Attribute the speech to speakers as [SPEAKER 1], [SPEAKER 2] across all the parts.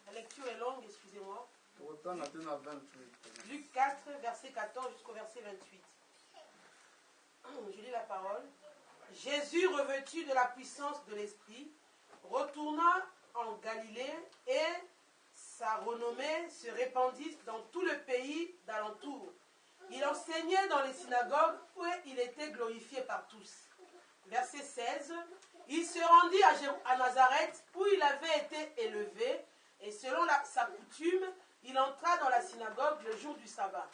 [SPEAKER 1] La lecture est longue, excusez-moi. Luc 4, verset 14 jusqu'au verset 28. Je lis la parole. Jésus, revêtu de la puissance de l'Esprit, retourna en Galilée et sa renommée se répandit dans tout le pays d'alentour. Il enseignait dans les synagogues où il était glorifié par tous. Verset 16. Il se rendit à Nazareth où il avait été élevé et selon sa coutume, il entra dans la synagogue le jour du sabbat.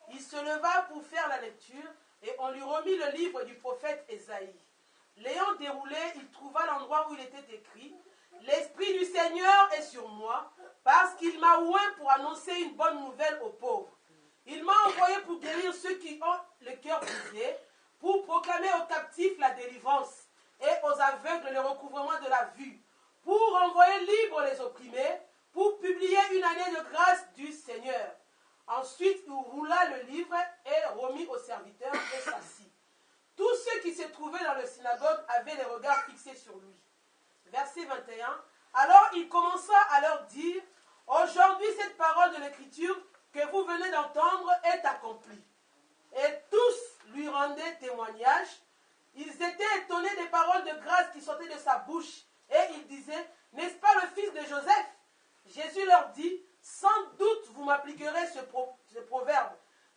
[SPEAKER 1] Il se leva pour faire la lecture et on lui remit le livre du prophète Ésaïe. L'ayant déroulé, il trouva l'endroit où il était écrit « L'Esprit du Seigneur est sur moi, parce qu'il m'a oint pour annoncer une bonne nouvelle aux pauvres. Il m'a envoyé pour guérir ceux qui ont le cœur brisé, pour proclamer aux captifs la délivrance et aux aveugles le recouvrement de la vue, pour renvoyer libres les opprimés, pour publier une année de grâce du Seigneur. » Ensuite, il roula le livre et remit au serviteur et s'assit. Tous ceux qui se trouvaient dans le synagogue avaient les regards fixés sur lui. Verset 21. Alors il commença à leur dire, « Aujourd'hui, cette parole de l'Écriture que vous venez d'entendre est accomplie. » Et tous lui rendaient témoignage. Ils étaient étonnés des paroles de grâce qui sortaient de sa bouche. Et ils disaient, « N'est-ce pas le fils de Joseph ?» Jésus leur dit, « Sans doute vous m'appliquerez ce proverbe.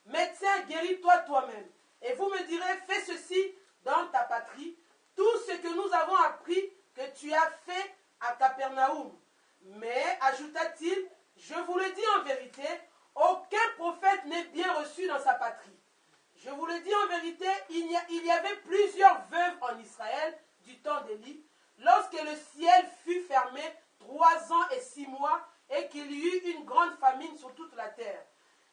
[SPEAKER 1] Médecin, guéris-toi toi-même. Et vous me direz, fais ceci dans ta patrie. Tout ce que nous avons appris que tu as fait à Capernaum. » Mais, ajouta-t-il, je vous le dis en vérité, aucun prophète n'est bien reçu dans sa patrie. Je vous le dis en vérité, il y avait plusieurs veuves en Israël du temps d'Élie, lorsque le ciel fut fermé 3 ans et 6 mois, et qu'il y eut une grande famine sur toute la terre.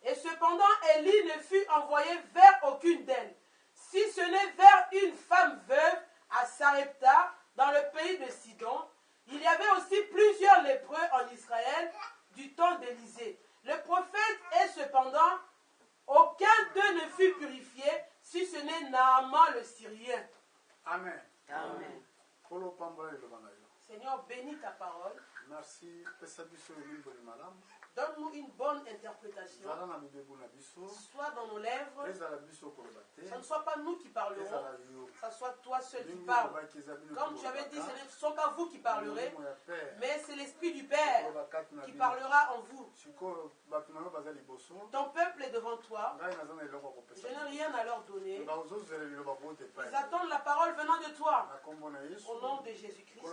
[SPEAKER 1] Et cependant, Élie ne fut envoyé vers aucune d'elles, si ce n'est vers une femme veuve à Sarepta, dans le pays de Sidon. Il y avait aussi plusieurs lépreux en Israël du temps d'Élisée. Le prophète est cependant, aucun d'eux ne fut purifié, si ce n'est Naaman le Syrien.
[SPEAKER 2] Amen.
[SPEAKER 1] Amen. Seigneur, bénis ta parole.
[SPEAKER 2] Merci.
[SPEAKER 1] Donne-nous une bonne interprétation. Soit dans nos lèvres. Ce ne soit pas nous qui parlerons. Ce soit toi seul qui parles. Comme tu avais dit, ce ne sont pas vous qui parlerez, mais c'est l'Esprit du Père qui parlera en vous. Ton peuple est devant toi. Je n'ai rien à leur donner. Ils attendent la parole venant de toi. Au nom de Jésus-Christ,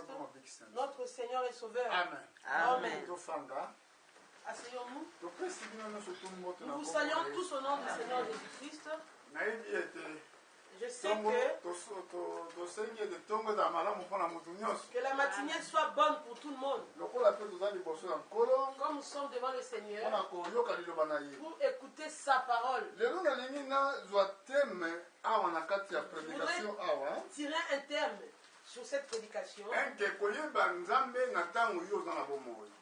[SPEAKER 1] notre Seigneur et Sauveur. Amen. Asseyons-nous. Nous vous saluons tous au nom du Seigneur Jésus-Christ. Je sais que la matinée soit bonne pour tout le monde. Comme nous sommes devant le Seigneur pour écouter sa parole. Je voudrais tirer un terme sur cette prédication.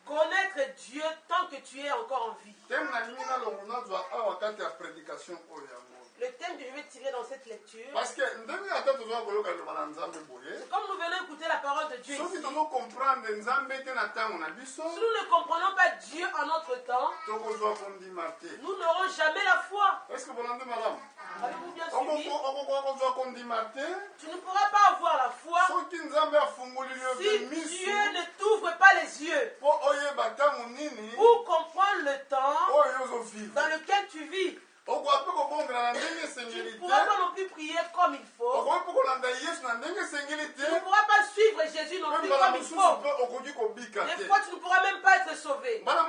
[SPEAKER 1] Connaître Dieu tant que tu es encore en vie. Le thème que je vais tirer dans cette lecture,
[SPEAKER 2] parce que
[SPEAKER 1] comme nous venons écouter la parole de Dieu ici, si nous ne comprenons pas Dieu en notre temps, nous n'aurons jamais la foi. Avez-vous bien suivi? Tu ne pourras pas avoir la foi si Dieu ne t'ouvre pas les yeux pour comprendre le temps dans lequel tu vis. Tu ne pourras pas non plus prier comme il faut. Tu ne pourras pas suivre Jésus non plus comme il faut. Des fois, tu ne pourras même pas être sauvé. Des fois,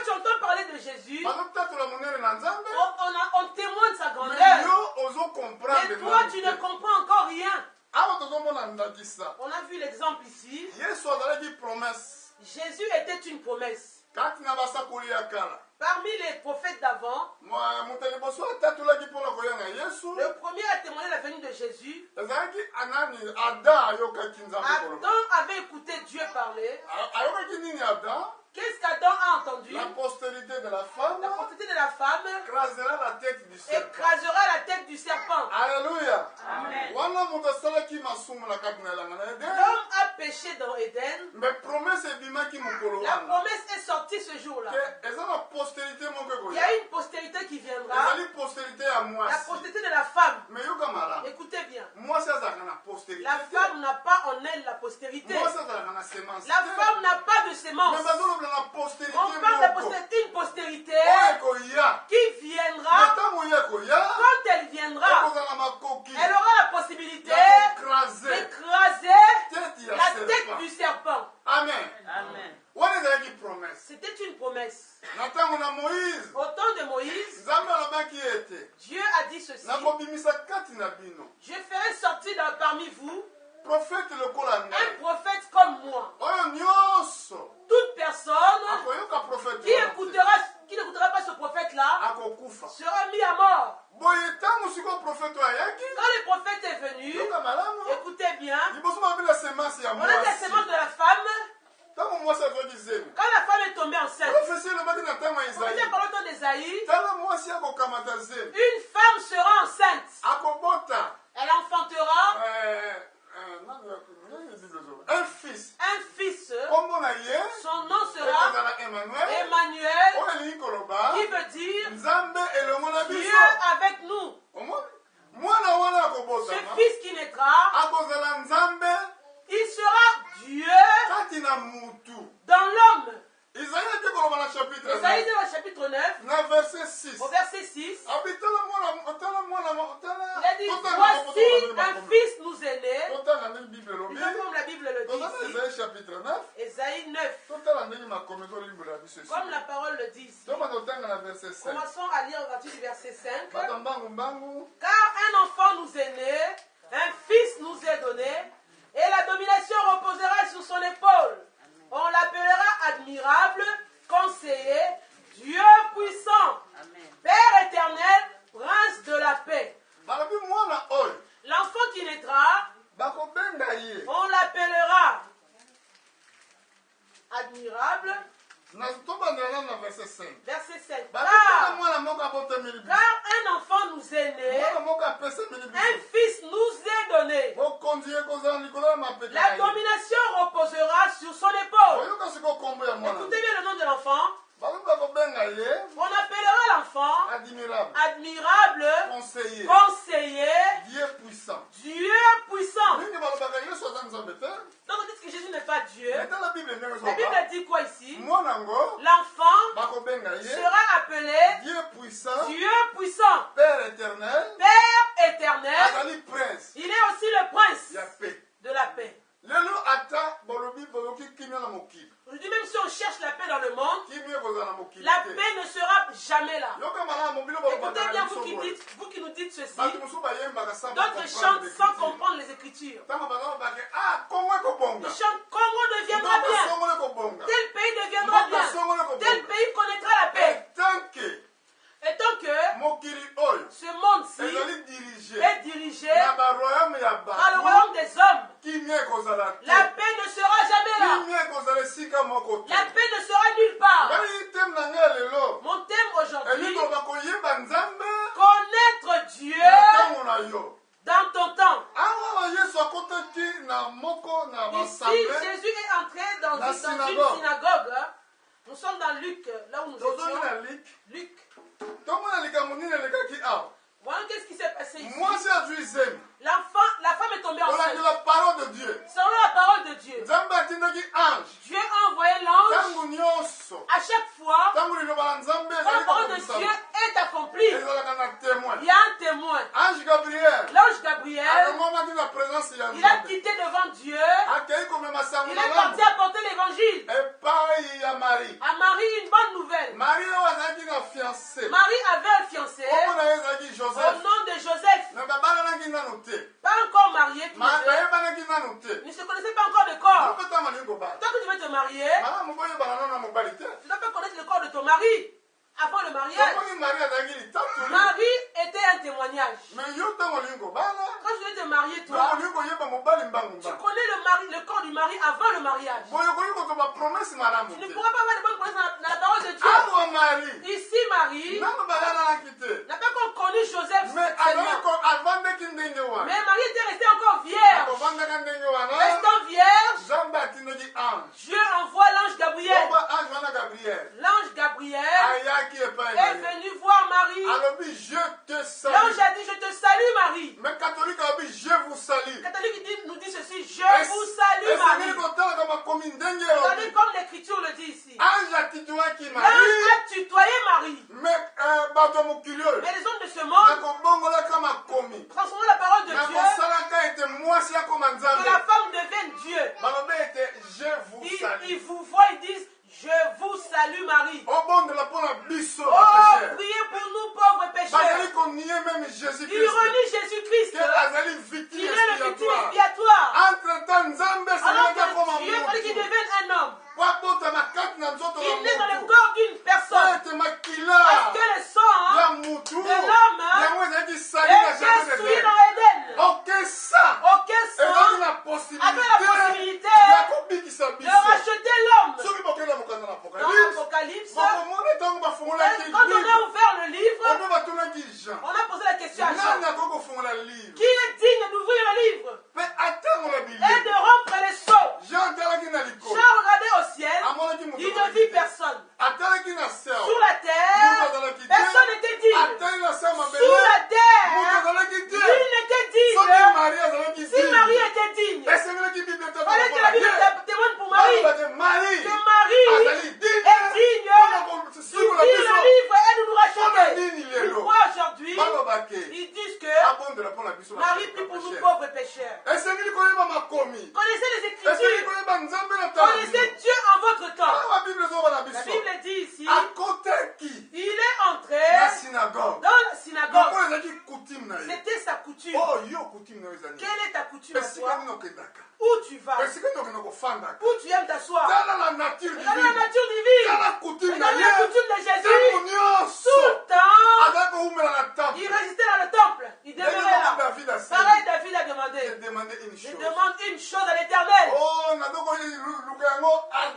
[SPEAKER 1] tu entends parler de Jésus. On témoigne de sa grandeur. Mais toi, tu ne comprends encore rien. On a vu l'exemple ici. Jésus était une promesse. Parmi les prophètes d'avant, le premier à témoigner la venue de Jésus, Adam avait écouté Dieu parler. Qu'est-ce qu'Adam a entendu?
[SPEAKER 2] La postérité de la femme, écrasera la tête du serpent.
[SPEAKER 1] Alléluia.
[SPEAKER 2] Amen.
[SPEAKER 1] L'homme a péché péché dans Éden,
[SPEAKER 2] mais promesse ebimaki mokolo
[SPEAKER 1] la
[SPEAKER 2] wana.
[SPEAKER 1] promesse est sortie ce jour-là.
[SPEAKER 2] Que eza na postérité moko
[SPEAKER 1] Il y a une postérité qui viendra,
[SPEAKER 2] ezali postérité ya
[SPEAKER 1] la
[SPEAKER 2] mwasi.
[SPEAKER 1] postérité de la femme.
[SPEAKER 2] Mais yoka malamu.
[SPEAKER 1] Écoutez bien,
[SPEAKER 2] Mwasi azalaka na postérité.
[SPEAKER 1] la femme n'a pas en elle la postérité.
[SPEAKER 2] Mwasi azalaka na sémence.
[SPEAKER 1] La femme n'a pas de sémence.
[SPEAKER 2] Mais bazoloba na postérité
[SPEAKER 1] On parle de la
[SPEAKER 2] moko.
[SPEAKER 1] postérité, une postérité
[SPEAKER 2] Oyo ekoya.
[SPEAKER 1] qui viendra.
[SPEAKER 2] Ntango ye ekoya.
[SPEAKER 1] Quand elle viendra,
[SPEAKER 2] Ekozala makoki.
[SPEAKER 1] elle aura la possibilité
[SPEAKER 2] Ya kokrase.
[SPEAKER 1] d'écraser
[SPEAKER 2] Tête ya
[SPEAKER 1] la tête
[SPEAKER 2] serpent.
[SPEAKER 1] du serpent.
[SPEAKER 2] Amen.
[SPEAKER 3] Amen.
[SPEAKER 2] Wana ezalaki promesse.
[SPEAKER 1] C'était une promesse.
[SPEAKER 2] Na ntango na Moïse.
[SPEAKER 1] Au temps de Moïse,
[SPEAKER 2] Nzambe alobaki ete.
[SPEAKER 1] Dieu a dit ceci:
[SPEAKER 2] Nakobimisa kati na bino.
[SPEAKER 1] je ferai sortir parmi vous
[SPEAKER 2] Prophète lokola
[SPEAKER 1] un
[SPEAKER 2] ngai.
[SPEAKER 1] prophète comme moi.
[SPEAKER 2] Oyo nyonso.
[SPEAKER 1] Toute personne
[SPEAKER 2] Akoyoka prophète
[SPEAKER 1] qui n'écoutera pas ce prophète-là
[SPEAKER 2] akokufa.
[SPEAKER 1] sera mis à mort.
[SPEAKER 2] Boye ntango sikoyo prophète oyo ayaki.
[SPEAKER 1] Quand le prophète est venu,
[SPEAKER 2] Yoka malamu.
[SPEAKER 1] écoutez bien,
[SPEAKER 2] Liboso babi la semence ya
[SPEAKER 1] on a la
[SPEAKER 2] mwasi.
[SPEAKER 1] sémence de la femme.
[SPEAKER 2] Ntango mwasi azwaki zemi.
[SPEAKER 1] Quand la femme est tombée enceinte,
[SPEAKER 2] Prophétie elobaki na ntango ya
[SPEAKER 1] on
[SPEAKER 2] Isaïe.
[SPEAKER 1] était par le temps d'Ésaïe,
[SPEAKER 2] Tala mwasi akokamata zemi.
[SPEAKER 1] une femme sera enceinte.
[SPEAKER 2] Akobota.
[SPEAKER 1] Elle enfantera
[SPEAKER 2] Un fils.
[SPEAKER 1] un fils.
[SPEAKER 2] Kombo na ye.
[SPEAKER 1] Son nom sera
[SPEAKER 2] Ekozala Emmanuel.
[SPEAKER 1] Emmanuel,
[SPEAKER 2] Oyo elingi koloba.
[SPEAKER 1] qui veut dire
[SPEAKER 2] Nzambe elongo na
[SPEAKER 1] Dieu
[SPEAKER 2] biso.
[SPEAKER 1] avec nous.
[SPEAKER 2] Omoni? Mwana wana
[SPEAKER 1] Ce
[SPEAKER 2] akobotama.
[SPEAKER 1] fils qui naîtra,
[SPEAKER 2] Akozala Nzambe
[SPEAKER 1] il sera Dieu
[SPEAKER 2] kati na mutu.
[SPEAKER 1] dans l'homme.
[SPEAKER 2] Isaïe ete koloba na chapitre
[SPEAKER 1] Isaïe
[SPEAKER 2] 9.
[SPEAKER 1] dans le chapitre 9,
[SPEAKER 2] Na verset 6.
[SPEAKER 1] au verset 6,
[SPEAKER 2] Abi tala mwana tala
[SPEAKER 1] il a dit, voici un fils nous est né.
[SPEAKER 2] Totala ndenge Bible elobi.
[SPEAKER 1] Disons comme la Bible le
[SPEAKER 2] Totala
[SPEAKER 1] dit ici.
[SPEAKER 2] Isaïe chapitre 9.
[SPEAKER 1] Ésaïe 9,
[SPEAKER 2] Totala ndenge makomi tolimbela biso esi.
[SPEAKER 1] comme la parole le dit ici.
[SPEAKER 2] Toma totanga na verset 5.
[SPEAKER 1] Commençons à lire à partir du verset 5.
[SPEAKER 2] Bata mbangu mbangu.
[SPEAKER 1] Car un enfant nous est né, un fils nous est donné, et la domination reposera sur son épaule. On l'appellera admirable, conseiller, Dieu puissant,
[SPEAKER 3] Amen.
[SPEAKER 1] Père éternel, prince de la paix.
[SPEAKER 2] Balobi mwana oyo.
[SPEAKER 1] L'enfant qui naîtra,
[SPEAKER 2] Bakobenga ye.
[SPEAKER 1] on l'appellera admirable.
[SPEAKER 2] Tobandela na verset 5.
[SPEAKER 1] Verset 7.
[SPEAKER 2] Babetala mwana moko abotameli biso.
[SPEAKER 1] Car un enfant nous est né,
[SPEAKER 2] Mwana moko apesameli
[SPEAKER 1] un
[SPEAKER 2] biso.
[SPEAKER 1] fils nous est donné.
[SPEAKER 2] Bokonzi ekozala likolo ya mapeka
[SPEAKER 1] La
[SPEAKER 2] na ye.
[SPEAKER 1] domination reposera sur son épaule.
[SPEAKER 2] Oyoka sikoyo kombo ya mwana.
[SPEAKER 1] Écoutez bien le nom de l'enfant.
[SPEAKER 2] Balobi bakobenga ye.
[SPEAKER 1] On appellera l'enfant
[SPEAKER 2] Admirable.
[SPEAKER 1] admirable,
[SPEAKER 2] Conseiller.
[SPEAKER 1] conseiller,
[SPEAKER 2] Dieu puissant.
[SPEAKER 1] Dieu puissant.
[SPEAKER 2] Mingi balobaka yesu aza nzambe te.
[SPEAKER 1] Donc on dit que Jésus n'est pas Dieu.
[SPEAKER 2] Mais dans la Bible ndenge
[SPEAKER 1] La Bible
[SPEAKER 2] ezoba.
[SPEAKER 1] dit quoi ici?
[SPEAKER 2] Mwana ngo
[SPEAKER 1] L'enfant
[SPEAKER 2] bakobenga ye.
[SPEAKER 1] sera appelé
[SPEAKER 2] Dieu puissant.
[SPEAKER 1] Dieu puissant,
[SPEAKER 2] Père éternel.
[SPEAKER 1] Père éternel.
[SPEAKER 2] Azali prince.
[SPEAKER 1] Il est aussi le prince
[SPEAKER 2] Ya paix.
[SPEAKER 1] de la paix.
[SPEAKER 2] Lelo ata balobi baloki kimia na mokili.
[SPEAKER 1] Aujourd'hui, même si on cherche la paix dans le monde,
[SPEAKER 2] Kimia ekozala na mokili
[SPEAKER 1] la
[SPEAKER 2] te.
[SPEAKER 1] paix ne sera jamais là.
[SPEAKER 2] Yoka malamu mobilo
[SPEAKER 1] Écoutez
[SPEAKER 2] balobaka
[SPEAKER 1] bien,
[SPEAKER 2] na biso boye.
[SPEAKER 1] vous qui nous dites ceci,
[SPEAKER 2] Bato mosusu bayembaka sans
[SPEAKER 1] d'autres
[SPEAKER 2] comprendre
[SPEAKER 1] chantent sans
[SPEAKER 2] l'écriture.
[SPEAKER 1] comprendre les Écritures.
[SPEAKER 2] Ntango balobaka ah Kongo ekobonga.
[SPEAKER 1] Ils chantent Congo deviendra
[SPEAKER 2] Ntango
[SPEAKER 1] bien.
[SPEAKER 2] Congo ekobonga.
[SPEAKER 1] Tel pays deviendra bien. Tel pays connaîtra la paix.
[SPEAKER 2] Tant que
[SPEAKER 1] Et tant que
[SPEAKER 2] mokili oyo
[SPEAKER 1] ce monde-ci
[SPEAKER 2] ezali dirigé
[SPEAKER 1] est dirigé
[SPEAKER 2] na baroyaume ya
[SPEAKER 1] par le
[SPEAKER 2] bato
[SPEAKER 1] royaume des hommes,
[SPEAKER 2] kimia ekozala te.
[SPEAKER 1] la paix ne sera jamais là.
[SPEAKER 2] Kimia ekozala esika moko te.
[SPEAKER 1] La paix ne sera nulle part.
[SPEAKER 2] ngai teme na ngai lelo
[SPEAKER 1] Mon thème aujourd'hui,
[SPEAKER 2] elingi koloba koyeba nzambe
[SPEAKER 1] connaître Dieu
[SPEAKER 2] na ntango na yo.
[SPEAKER 1] dans ton temps.
[SPEAKER 2] awa yesu akotaki na moko na
[SPEAKER 1] Ici,
[SPEAKER 2] basambe
[SPEAKER 1] Jésus est entré dans
[SPEAKER 2] La
[SPEAKER 1] une synagogue. Nous sommes dans Luc, là où nous
[SPEAKER 2] tozongi
[SPEAKER 1] étions.
[SPEAKER 2] na lik
[SPEAKER 1] Luc.
[SPEAKER 2] tomona likambo nini elekaki awa
[SPEAKER 1] Voilà qu'est-ce qui s'est passé ici.
[SPEAKER 2] mwasi azwi zemi
[SPEAKER 1] L'enfant, la femme est tombée enceinte.
[SPEAKER 2] kolandela parole de dieu
[SPEAKER 1] Selon la parole de Dieu,
[SPEAKER 2] nzambe atindaki ange
[SPEAKER 1] Dieu a envoyé l'ange
[SPEAKER 2] ntango nyonso
[SPEAKER 1] à chaque fois
[SPEAKER 2] ntango liloba na nzambe
[SPEAKER 1] quand la
[SPEAKER 2] ezali
[SPEAKER 1] parole de
[SPEAKER 2] kokokisama
[SPEAKER 1] Dieu est accomplie.
[SPEAKER 2] ezalaka na témoin
[SPEAKER 1] Il y a un témoin.
[SPEAKER 2] ange gabriel
[SPEAKER 1] L'ange Gabriel,
[SPEAKER 2] amemamaki na présence ya
[SPEAKER 1] il a
[SPEAKER 2] nzambe
[SPEAKER 1] quitté devant Dieu.
[SPEAKER 2] akei komema sango
[SPEAKER 1] Il est
[SPEAKER 2] malamu
[SPEAKER 1] parti apporter l'évangile
[SPEAKER 2] epai ya marie
[SPEAKER 1] à Marie, une bonne nouvelle.
[SPEAKER 2] marie oyo azalaki na fiancé
[SPEAKER 1] Marie avait un fiancé
[SPEAKER 2] kombo na ye ezalaki
[SPEAKER 1] au
[SPEAKER 2] joseph
[SPEAKER 1] nom de Joseph,
[SPEAKER 2] me babananaki nanu te
[SPEAKER 1] pas encore marié, tous les deux.
[SPEAKER 2] bayebanaki nanu te
[SPEAKER 1] Ne se connaissait pas encore de corps.
[SPEAKER 2] opeta malingi kobala
[SPEAKER 1] Tant que tu veux te marier,
[SPEAKER 2] malamu boyebana nano na mobali te
[SPEAKER 1] tu dois pas connaître le corps de ton mari avant le mariage.
[SPEAKER 2] tomoni marie azalaki litatoli
[SPEAKER 1] Marie était un témoignage.
[SPEAKER 2] me yo ntango olingi kobala
[SPEAKER 1] Quand tu veux te marier,
[SPEAKER 2] ntango
[SPEAKER 1] toi,
[SPEAKER 2] olingi koyeba mobali
[SPEAKER 1] tu
[SPEAKER 2] mbangumba
[SPEAKER 1] connais le corps du mari avant le mariage.
[SPEAKER 2] boye kolingi kotoba promese malamu
[SPEAKER 1] Tu ne
[SPEAKER 2] te
[SPEAKER 1] pourras pas avoir de bonnes connaissances dans la parole de Dieu.
[SPEAKER 2] awa marie
[SPEAKER 1] Ici, Marie
[SPEAKER 2] ntango balananaki te
[SPEAKER 1] n'a pas encore connu Joseph
[SPEAKER 2] me
[SPEAKER 1] sexuellement.
[SPEAKER 2] avandaki ndenge wana
[SPEAKER 1] Mais Marie était restée encore vierge.
[SPEAKER 2] kovandaka ndenge wana
[SPEAKER 1] Restant vierge,
[SPEAKER 2] nzambe je te salue.
[SPEAKER 1] L'ange a dit, je te salue Marie.
[SPEAKER 2] Mais catholique a dit, je vous salue.
[SPEAKER 1] Le catholique nous dit ceci, je vous salue Marie. Regardez comme l'écriture le dit ici.
[SPEAKER 2] L'ange a tutoyé
[SPEAKER 1] Marie.
[SPEAKER 2] Mais
[SPEAKER 1] les hommes de ce monde, transformant la parole de Dieu, que la femme devienne Dieu. Ils vous voient, ils disent, je vous salue Marie.
[SPEAKER 2] Oh,
[SPEAKER 1] priez pour nous pauvres pécheurs. Il renie Jésus-Christ. Il est le victime expiatoire. Alors que Dieu fallait qu'il devienne un homme. Il naît dans le corps d'une personne. Parce que le sang de l'homme est souillé dans Éden. Aucun sang avait la possibilité de racheter l'homme. Dans l'Apocalypse, quand on a ouvert le livre, on a posé la question à Jean. Qui est digne d'ouvrir le livre et de rompre les sceaux? Jean regardait au ciel, il ne vit personne. Sur la terre, personne n'était digne. Sous la terre, nul n'était digne. Si Marie était digne, il fallait que la Bible témoigne pour Marie que Marie est digne d'ouvrir le livre et de nous racheter. Pourquoi aujourd'hui ils disent que Marie prie pour nous pauvres pécheurs? Connaissez les Écritures, connaissez Dieu en votre temps. La Bible dit ici, il est entré dans la synagogue. C'était sa coutume. Quelle est ta coutume à toi? Où tu vas? Où tu aimes t'asseoir? Regardez la nature divine. Regardez la coutume de Jésus. Tout le temps, il résistait dans le temple. Il demeurait là. Pareil, David a demandé. Je demande une chose à l'Éternel.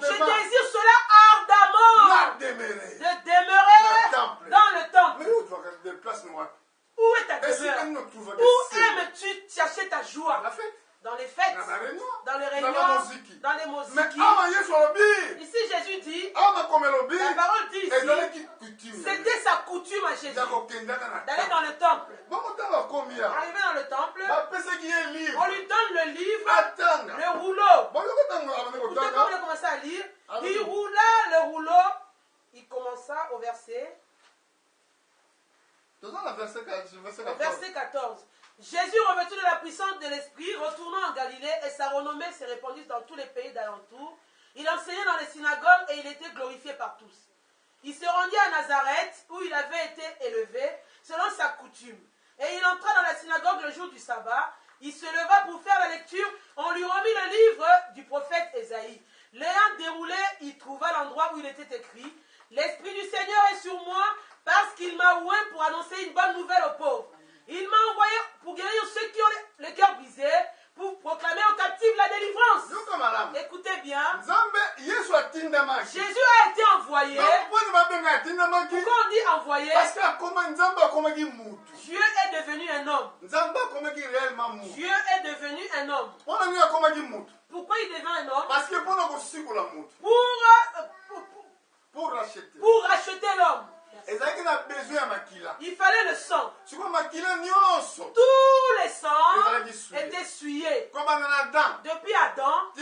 [SPEAKER 1] Je désire cela ardemment. De demeurer dans le temple. Où est ta demeure? Où aimes-tu chercher ta joie? Dans les fêtes, dans les réunions, dans les musiques. Ici Jésus dit, la parole dit ici, c'était sa coutume à Jésus d'aller dans le temple. Arrivé dans le temple, on lui donne le livre, le rouleau. Écoutez, quand il a commencé à lire, il roula le rouleau, il commença au verset 14. Jésus, revêtu de la puissance de l'Esprit, retournant en Galilée, et sa renommée se répandit dans tous les pays d'alentour. Il enseignait dans les synagogues et il était glorifié par tous. Il se rendit à Nazareth, où il avait été élevé, selon sa coutume. Et il entra dans la synagogue le jour du sabbat. Il se leva pour faire la lecture. On lui remit le livre du prophète Ésaïe. L'ayant déroulé, il trouva l'endroit où il était écrit « L'Esprit du Seigneur est sur moi, parce qu'il m'a oint pour annoncer une bonne nouvelle aux pauvres. Il m'a envoyé pour guérir ceux qui ont le cœur brisé, pour proclamer aux captifs la délivrance. » Écoutez bien. Jésus a été envoyé. Pourquoi on dit envoyé? Dieu est devenu un homme. Dieu est devenu un homme. Pourquoi il devient un homme? Pour racheter l'homme. Il fallait le sang. Tous les sangs étaient souillés. Depuis Adam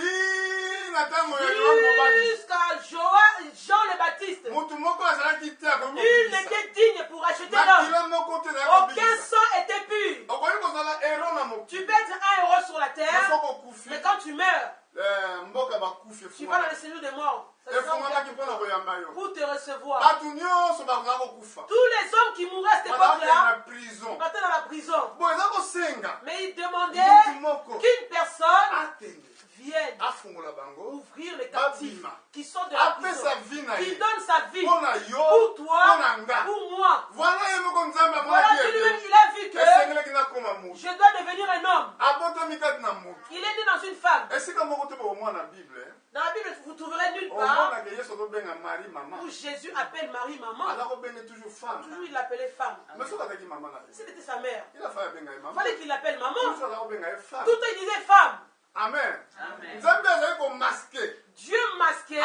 [SPEAKER 1] jusqu'à Jean le Baptiste. Nul n'était digne pour racheter l'homme. Aucun sang était pur. Tu peux être un héros sur la terre, mais quand tu meurs, tu vas dans le séjour des morts. Pour te recevoir. Tous les hommes qui mouraient à cette époque-là partaient dans la prison. Mais ils demandaient qu'une personne vienne ouvrir les captifs qui sont de la prison, qui donne sa vie pour toi, pour moi. Voilà que lui-même il a vu que je dois devenir un homme. Il est né dans une femme. Dans la Bible, vous trouverez nulle part où Jésus appelle Marie maman. Toujours il l'appelait femme. C'était sa mère. Il fallait qu'il l'appelle maman. Tout le temps il disait femme.
[SPEAKER 2] Amen.
[SPEAKER 1] Dieu Dieu masquait.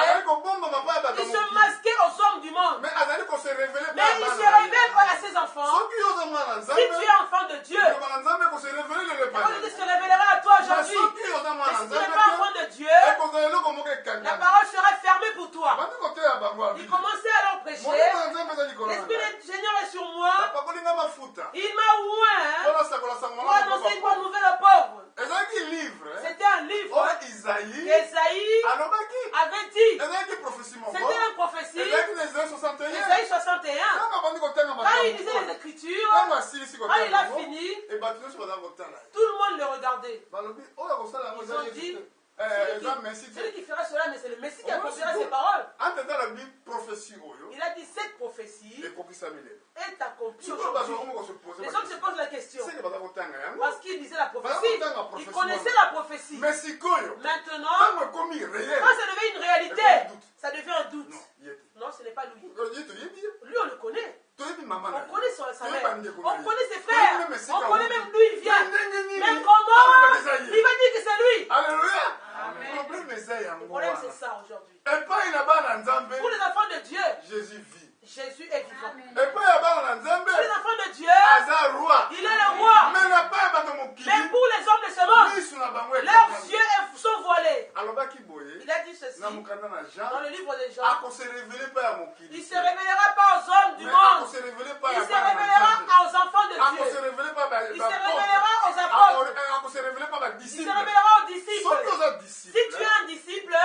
[SPEAKER 1] Il se masquait aux hommes du monde.
[SPEAKER 2] Mais
[SPEAKER 1] il se révèle à ses enfants. Si tu es enfant de Dieu, il se révélera à toi aujourd'hui. Et si tu n'es pas enfant de Dieu, la parole sera fermée pour toi. Il commençait à leur prêcher. L'Esprit du Seigneur est sur moi. Il m'a oint pour annoncer une bonne nouvelle aux pauvres. C'était un livre qu'Esaïe avait dit. C'était une prophétie. Esaïe 61. Quand il lisait les Écritures, quand il a fini, tout le monde le regardait. Ils ont dit, celui qui fera cela, mais c'est le Messie qui accomplira ses paroles. Il a dit, cette prophétie est accomplie aujourd'hui. Les hommes se posent la question. Parce qu'ils lisaient la prophétie. Ils connaissaient la prophétie. Maintenant, quand ça devient une réalité, ça devient un doute. Non, ce n'est pas lui. Lui, on le connaît. On connaît sa mère. On connaît ses frères. On connaît même d'où il vient. Même comment il va dire que c'est lui.
[SPEAKER 2] Alléluia.
[SPEAKER 1] Le problème, c'est ça aujourd'hui. Pour les enfants de Dieu, Jésus est vivant. Pour les enfants de Dieu, il est le roi. Mais pour les hommes de ce monde, leurs yeux sont voilés. Il a dit ceci dans le livre de Jean. Il ne se révélera pas aux hommes du monde. Il se révélera aux enfants de Dieu. Il se révélera aux apôtres. Il se révélera aux disciples. Si tu es un disciple,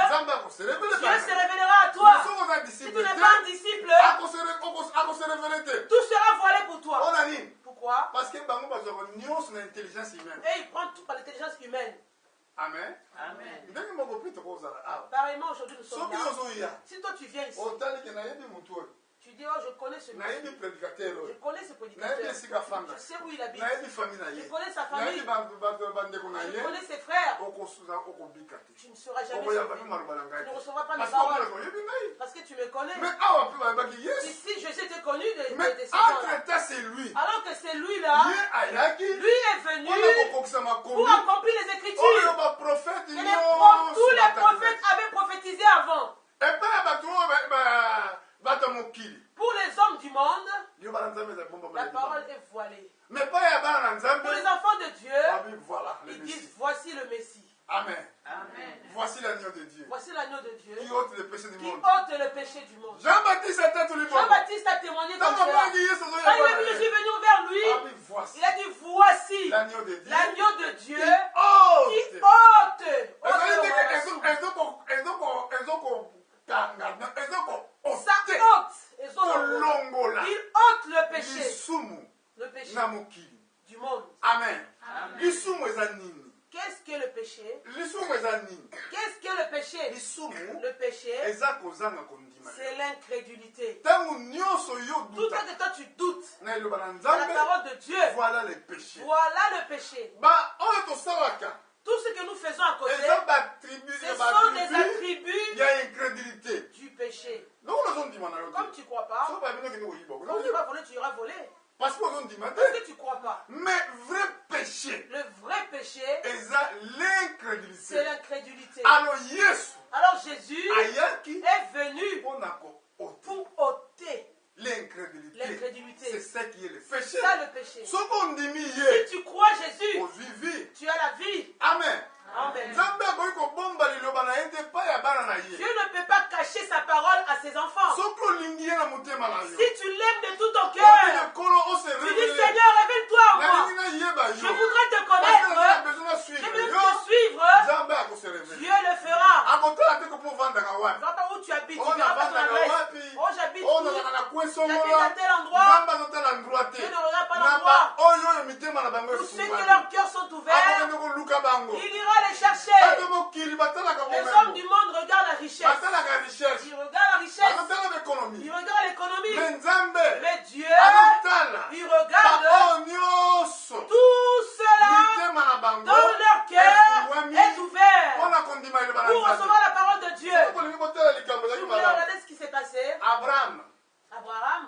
[SPEAKER 1] Dieu se révélera à toi. Si tu n'es pas un disciple, tout sera voilé pour toi. Pourquoi?
[SPEAKER 2] Parce que l'intelligence humaine.
[SPEAKER 1] Et il prend tout par l'intelligence humaine.
[SPEAKER 2] Amen.
[SPEAKER 1] Pareillement, aujourd'hui nous sommes là. Si toi tu viens ici, tu dis, oh, je connais ce monsieur. Je connais ce prédicateur. Je sais où il habite. Je connais sa famille. Je connais ses frères. Tu ne seras jamais sauvé. Tu ne recevras pas mes paroles. Parce que tu me connais. Ici, je sais que tu es connu de ces gens-là. Alors que c'est lui-là, lui est venu pour accomplir les Écritures. Tous les prophètes avaient prophétisé avant. Pour les hommes du monde, la parole est voilée. Pour les enfants de Dieu, ils disent voici le Messie.
[SPEAKER 2] Amen. Voici l'agneau de Dieu.
[SPEAKER 1] Voici l'agneau de Dieu
[SPEAKER 2] qui ôte le péché du monde.
[SPEAKER 1] Jean-Baptiste a témoigné comme cela. Quand il est venu, je suis venu vers lui. Il a dit voici l'agneau de Dieu qui ôte. Il ôte le péché du monde.
[SPEAKER 2] Amen.
[SPEAKER 1] Qu'est-ce que le péché? Qu'est-ce que le péché? Le péché, c'est l'incrédulité. Tout ce que toi tu doutes à la parole de Dieu,
[SPEAKER 2] voilà le péché.
[SPEAKER 1] Tout ce que nous faisons à côté, ce sont des attributs du péché. Comme tu ne crois pas, quand tu vas voler, tu iras voler.
[SPEAKER 2] Parce que
[SPEAKER 1] tu ne crois pas.
[SPEAKER 2] Mais vrai péché.
[SPEAKER 1] Le vrai péché,
[SPEAKER 2] c'est
[SPEAKER 1] l'incrédulité.
[SPEAKER 2] Alors
[SPEAKER 1] Jésus est venu pour ôter l'incrédulité.
[SPEAKER 2] C'est ça qui est le péché.
[SPEAKER 1] Ça le péché. Si tu crois Jésus, tu as la vie.
[SPEAKER 2] Amen.
[SPEAKER 1] Amen. Dieu ne peut pas cacher sa parole à ses enfants. Si tu l'aimes de tout ton cœur, tu dis Seigneur, révèle-toi en moi. Je voudrais te connaître. Je veux te suivre. Dieu le fera. Pas où tu habites. Tu verras pas ton adresse. Oh, j'habite à tel endroit. Dieu ne regarde pas l'endroit. Pour ceux que leurs cœurs sont ouverts, il ira les chercher. Les hommes du monde regardent la richesse. Ils regardent la richesse. Ils regardent l'économie. Mais Dieu, il regarde tout cela dans leur cœur est ouvert pour recevoir la parole de Dieu. Vous voulez regarder ce qui s'est passé? Abraham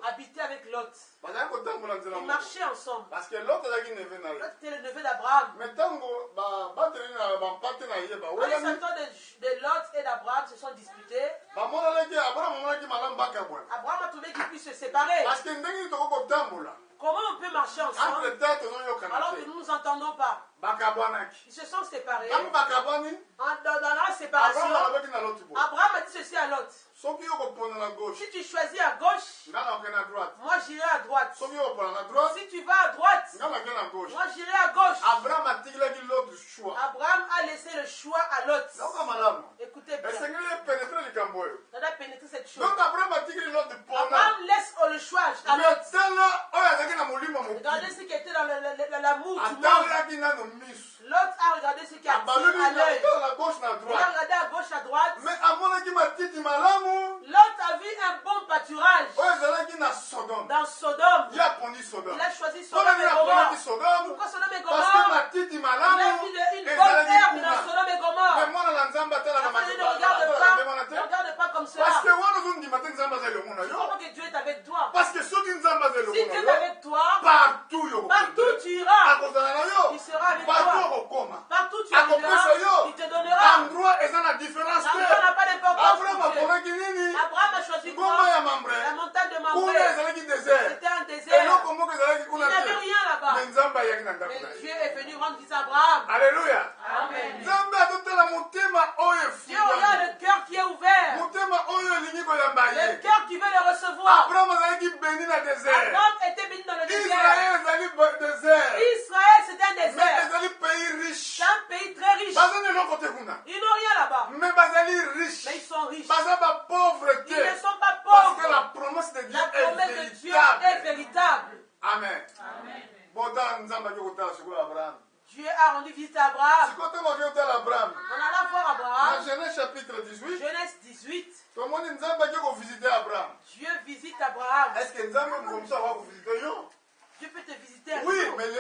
[SPEAKER 1] habitait avec Lot. Il marchaient ensemble.
[SPEAKER 2] Parce que l'autre
[SPEAKER 1] C'était le neveu d'Abraham.
[SPEAKER 2] Mais tango
[SPEAKER 1] Quand les enfants de Lot et d'Abraham se sont disputés, Abraham a trouvé qu'ils puissent se séparer.
[SPEAKER 2] parce que
[SPEAKER 1] Comment on peut marcher ensemble alors que nous ne nous entendons pas? Ils se sont séparés. Dans la séparation, Abraham a dit ceci à Lot. Si tu choisis à gauche, moi j'irai à droite. Si tu vas à droite, moi j'irai à gauche. Abraham a laissé le choix à Lot. Écoutez bien. Ça doit pénétrer cette chose. Abraham laisse le choix à Lot. Regardez ce qui était dans l'amour du monde. L'autre a regardé ce qui a été à l'œil. Il a regardé à gauche, à droite. L'autre a vu un bon pâturage dans Sodome. Il a choisi Sodome et Gomorrhe. Pourquoi Sodome et Gomorre? Il a vu une bonne herbe dans Sodome et Gomorre. Ne regarde pas comme cela. Tu comprends que Dieu est avec toi. Si Dieu est avec toi, partout tu iras. Il sera avec toi. Partout tu arriveras, il te donnera. L'endroit n'a pas d'importance pour Dieu. Abraham a choisi quoi? La montagne de Mamré. C'était un désert. Il n'y avait rien là-bas. Mais Dieu est venu rendre visite à Abraham.
[SPEAKER 2] Alléluia.
[SPEAKER 1] Amen. Dieu regarde le cœur qui est ouvert. Le cœur qui veut le recevoir.
[SPEAKER 2] Abraham était béni dans le désert.
[SPEAKER 1] Abraham était béni dans le désert.
[SPEAKER 2] Israël,
[SPEAKER 1] c'était un désert. C'est un pays très riche. Ils n'ont rien là-bas.
[SPEAKER 2] Mais ils
[SPEAKER 1] sont riches.
[SPEAKER 2] Ils
[SPEAKER 1] ne sont pas pauvres.
[SPEAKER 2] Parce que la promesse de Dieu
[SPEAKER 1] de Dieu est véritable.
[SPEAKER 2] Amen.
[SPEAKER 1] Dieu a rendu visite à Abraham.
[SPEAKER 2] On
[SPEAKER 1] alla voir Abraham.
[SPEAKER 2] Genèse chapitre 18.
[SPEAKER 1] Genèse 18.
[SPEAKER 2] Dieu
[SPEAKER 1] visite Abraham.
[SPEAKER 2] Est-ce que
[SPEAKER 1] Dieu peut te visiter.
[SPEAKER 2] Oui, mais le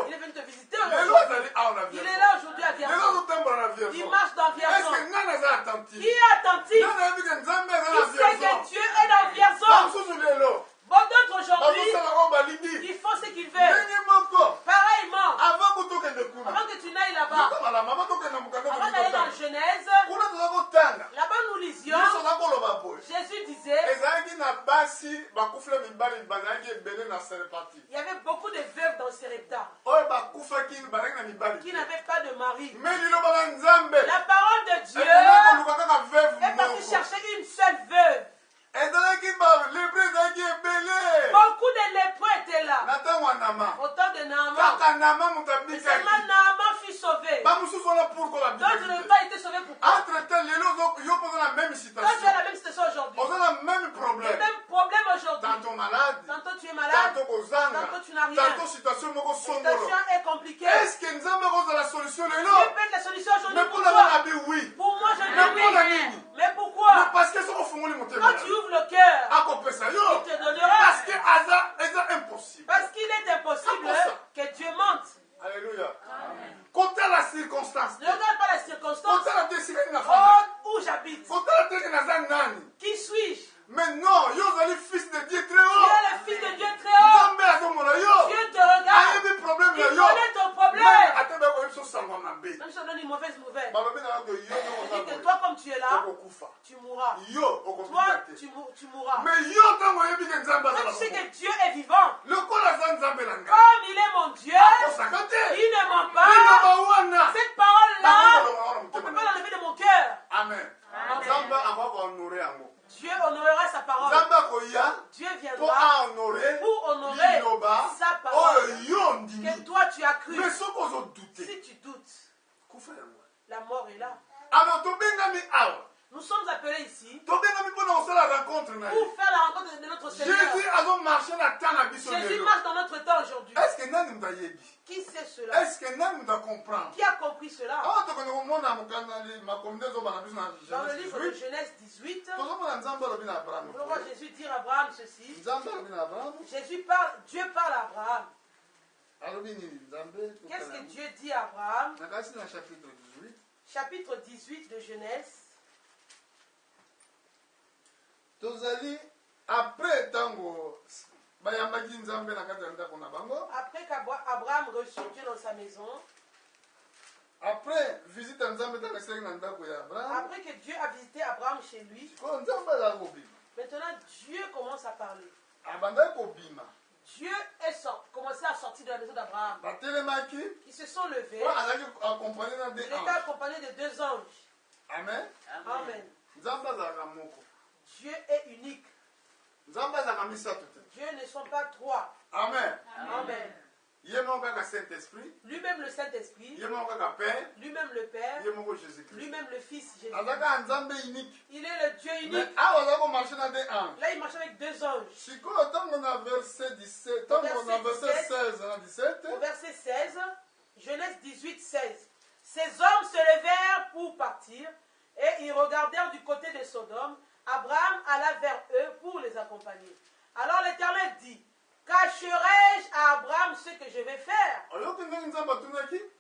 [SPEAKER 1] il est venu te visiter aujourd'hui. Il est là aujourd'hui à Vierzon. Il marche dans Vierzon. Qui est attentif? Qui sait que Dieu est dans Vierzon? Bon, d'autres aujourd'hui, ils font ce qu'ils veulent. Pareillement, avant que tu n'ailles là-bas, avant d'aller dans Genèse, là-bas nous lisions, Jésus disait, il y avait beaucoup de veuves dans Sarepta qui n'avaient pas de mari. La parole de Dieu est partie chercher une seule veuve. Beaucoup de lépreux étaient là. Au temps de Naaman. Et seulement Naaman fut sauvé. D'autres n'ont pas été sauvés pour toi. Toi, tu as la même situation aujourd'hui. Le même problème aujourd'hui. Tantôt tu es malade. Tantôt tu n'as rien. La situation est compliquée.
[SPEAKER 2] Est-ce que nous avons la solution?
[SPEAKER 1] Dieu peut être la solution aujourd'hui pour toi. Pour moi, je dis oui. Mais pourquoi?
[SPEAKER 2] Parce que
[SPEAKER 1] quand tu ouvres le cœur, il te donnera. Parce qu'il est impossible que Dieu mente.
[SPEAKER 2] Alléluia. Comptez la circonstance.
[SPEAKER 1] Ne regarde pas la circonstance. Où j'habite. Qui suis-je?
[SPEAKER 2] Mais non, fils de Dieu très haut.
[SPEAKER 1] Tu es le fils de Dieu très haut. Dieu te regarde. Il connaît ton problème. Même si on donne une mauvaise nouvelle. Il dit que toi, comme tu es là, tu mourras. Toi, tu mourras. Même si que Dieu est vivant. Comme il est mon Dieu, il ne ment pas. Cette parole-là, on ne peut pas l'enlever de mon cœur.
[SPEAKER 2] Amen.
[SPEAKER 1] Dieu honorera sa parole. Dieu viendra pour honorer sa parole que toi tu as cru. Si tu doutes, la mort est là. Nous sommes appelés ici pour faire la rencontre de notre Seigneur. Jésus marche dans notre temps aujourd'hui. Qui sait cela? Qui a compris cela? Dans le livre de Genèse 18, on voit Jésus dire à Abraham ceci. Dieu parle à Abraham. Qu'est-ce que Dieu dit à Abraham? Chapitre 18 de Genèse.
[SPEAKER 2] Après tango
[SPEAKER 1] Après qu'Abraham reçut Dieu dans sa maison,
[SPEAKER 2] après visite après
[SPEAKER 1] que Dieu a visité Abraham chez lui, maintenant Dieu commence à parler. Dieu est commencé à sortir de la maison d'Abraham. Ils se sont levés. Il était accompagné de 2 anges.
[SPEAKER 2] Amen.
[SPEAKER 1] Amen. Dieu est unique. Dieu ne sont pas 3.
[SPEAKER 2] Amen.
[SPEAKER 1] Amen. Lui-même le Saint-Esprit, lui-même le Père, lui-même le Fils Jésus. Il est le Dieu unique. Là, il marche avec 2 anges. Au verset 16, Genèse 18, 16. Ces hommes se levèrent pour partir et ils regardèrent du côté de Sodome. Abraham alla vers eux pour les accompagner. Alors l'Éternel dit: cacherai-je à Abraham ce que je vais faire?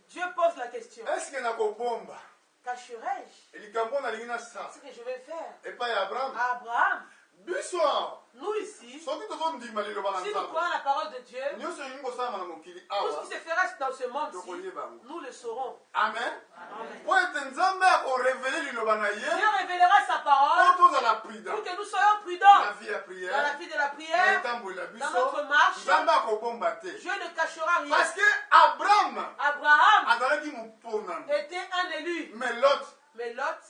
[SPEAKER 1] Dieu pose la question. Cacherai-je ce que je vais faire à Abraham? Nous ici, si nous croyons la parole de Dieu, tout ce qui se fera dans ce monde-ci, nous le saurons.
[SPEAKER 2] Amen.
[SPEAKER 1] Dieu révélera sa parole pour que nous soyons prudents dans la vie de la prière, dans notre marche. Dieu ne cachera rien.
[SPEAKER 2] Parce que Abraham
[SPEAKER 1] était un élu. Mais Lot,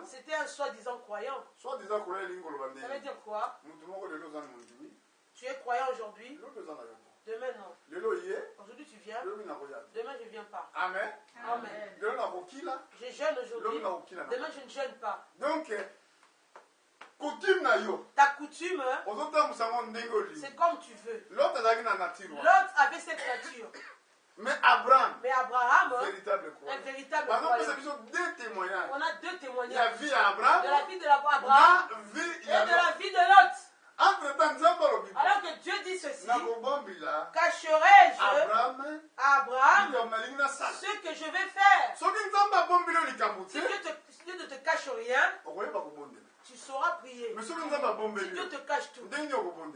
[SPEAKER 1] c'était un soi-disant croyant. Ça veut dire quoi? Tu es croyant aujourd'hui, demain non. Aujourd'hui tu viens, demain je ne viens pas.
[SPEAKER 2] Amen.
[SPEAKER 1] Amen. Je jeûne aujourd'hui, demain je ne jeûne pas.
[SPEAKER 2] Donc,
[SPEAKER 1] ta coutume, c'est comme tu veux. Lot avait cette nature.
[SPEAKER 2] Mais Abraham,
[SPEAKER 1] un véritable croyant. On a 2 témoignages.
[SPEAKER 2] De la vie d'Abraham
[SPEAKER 1] et de la vie de Lot. Alors que Dieu dit ceci: cacherai-je à Abraham ce que je vais faire? Si Dieu ne te cache rien, tu sauras prier. Si Dieu te cache tout,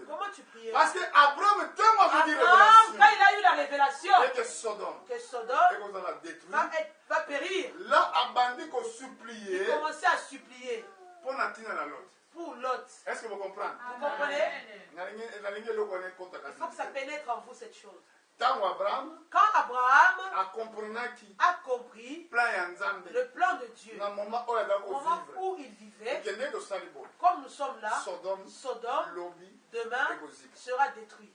[SPEAKER 1] comment tu prieras?
[SPEAKER 2] Parce que Abraham,
[SPEAKER 1] quand il a eu la révélation
[SPEAKER 2] que Sodome
[SPEAKER 1] va périr,
[SPEAKER 2] là, il
[SPEAKER 1] il commençait à supplier pour Lot.
[SPEAKER 2] Est-ce que vous comprenez?
[SPEAKER 1] Vous comprenez? Il faut que ça pénètre en vous cette chose. Quand Abraham a compris le plan de Dieu, au moment où il vivait, comme nous sommes là, Sodome demain sera détruit.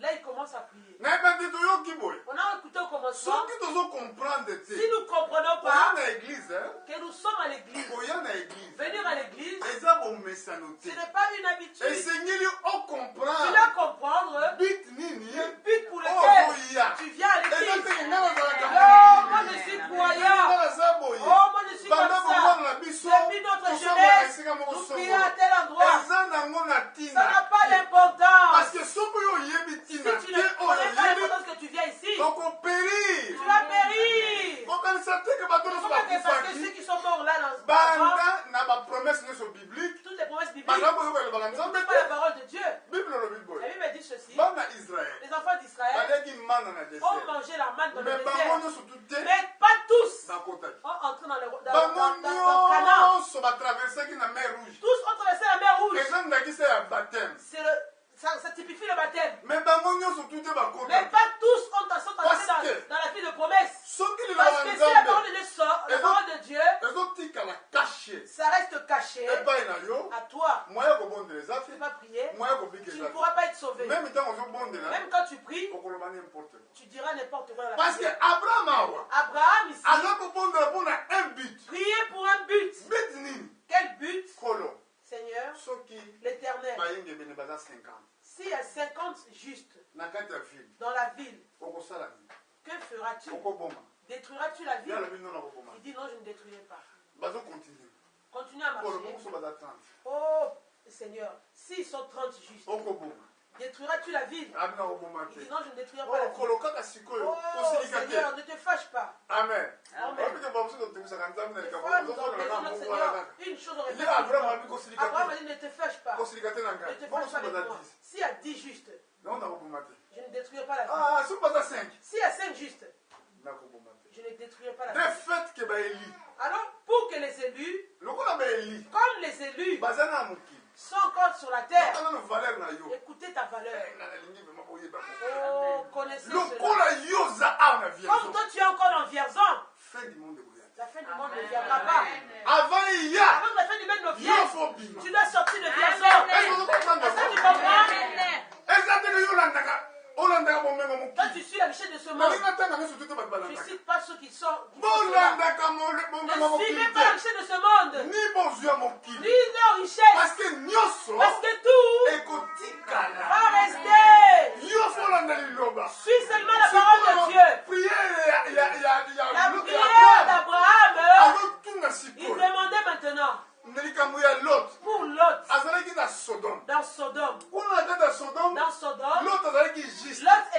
[SPEAKER 1] Là, il commence à prier. On a écouté au commencement. Si nous ne comprenons pas que nous sommes à l'église, venir à l'église, ce n'est pas une habitude. Tu dois comprendre le but pour lequel tu viens à l'église. Oh, moi je suis croyant. Oh, moi je suis comme ça. Depuis notre jeunesse, nous prions à tel endroit. Ça n'a pas d'importance.
[SPEAKER 2] Parce que
[SPEAKER 1] si tu ne connais pas l'importance que tu viens ici, tu vas périr. Parce que ceux qui sont morts là dans ce toutes les promesses bibliques, ce n'est pas la parole de Dieu. La Bible dit ceci: les enfants d'Israël ont mangé la manne dans le désert, mais pas tous ont entré dans Canaan. Tous ont traversé la mer Rouge. Ça typifie le baptême. Mais pas tous sont entrés dans la vie de promesse. Parce que si la parole de Dieu sort, la parole de Dieu, ça reste caché à toi. Tu ne peux pas prier, tu ne pourras pas être sauvé. Même quand tu pries, tu diras n'importe quoi.
[SPEAKER 2] Parce qu'Abraham
[SPEAKER 1] ici, prier pour un but. Quel but? Seigneur, l'Éternel, s'il y a 50 justes dans la ville, que feras-tu? Détruiras-tu la ville? Il dit non, je ne détruirai pas. Continue à marcher. Oh Seigneur, s'ils sont 30 justes, Détruiras-tu la ville? Il dit non, je ne détruirai pas la ville. Oh Seigneur, ne te fâche pas.
[SPEAKER 2] Amen.
[SPEAKER 1] Des fois, nous empêchons notre Seigneur. Une chose aurait fait. Abraham a dit ne te fâche pas. Ne te fâche pas avec moi. S'il y a 10 justes, je ne détruirai pas la ville. S'il y a 5 justes, je ne détruirai pas la ville. Alors, pour que les élus, comme les élus, sont encore sur la terre, écoutez ta valeur. Oh, connaissez cela. Comme toi tu es encore en vierzon, la fin du monde ne viendra pas. Avant que la fin du monde ne vienne, tu dois sortir de vierzon. Est-ce que tu comprends? Toi tu suis la richesse de ce monde. Je ne cite pas ceux qui sont. Ne suivez pas la richesse de ce monde. Ni leur richesse. Parce que tout va rester. Suis seulement la parole de Dieu. La prière d'Abraham, il demandait maintenant pour Lot dans Sodome. Lot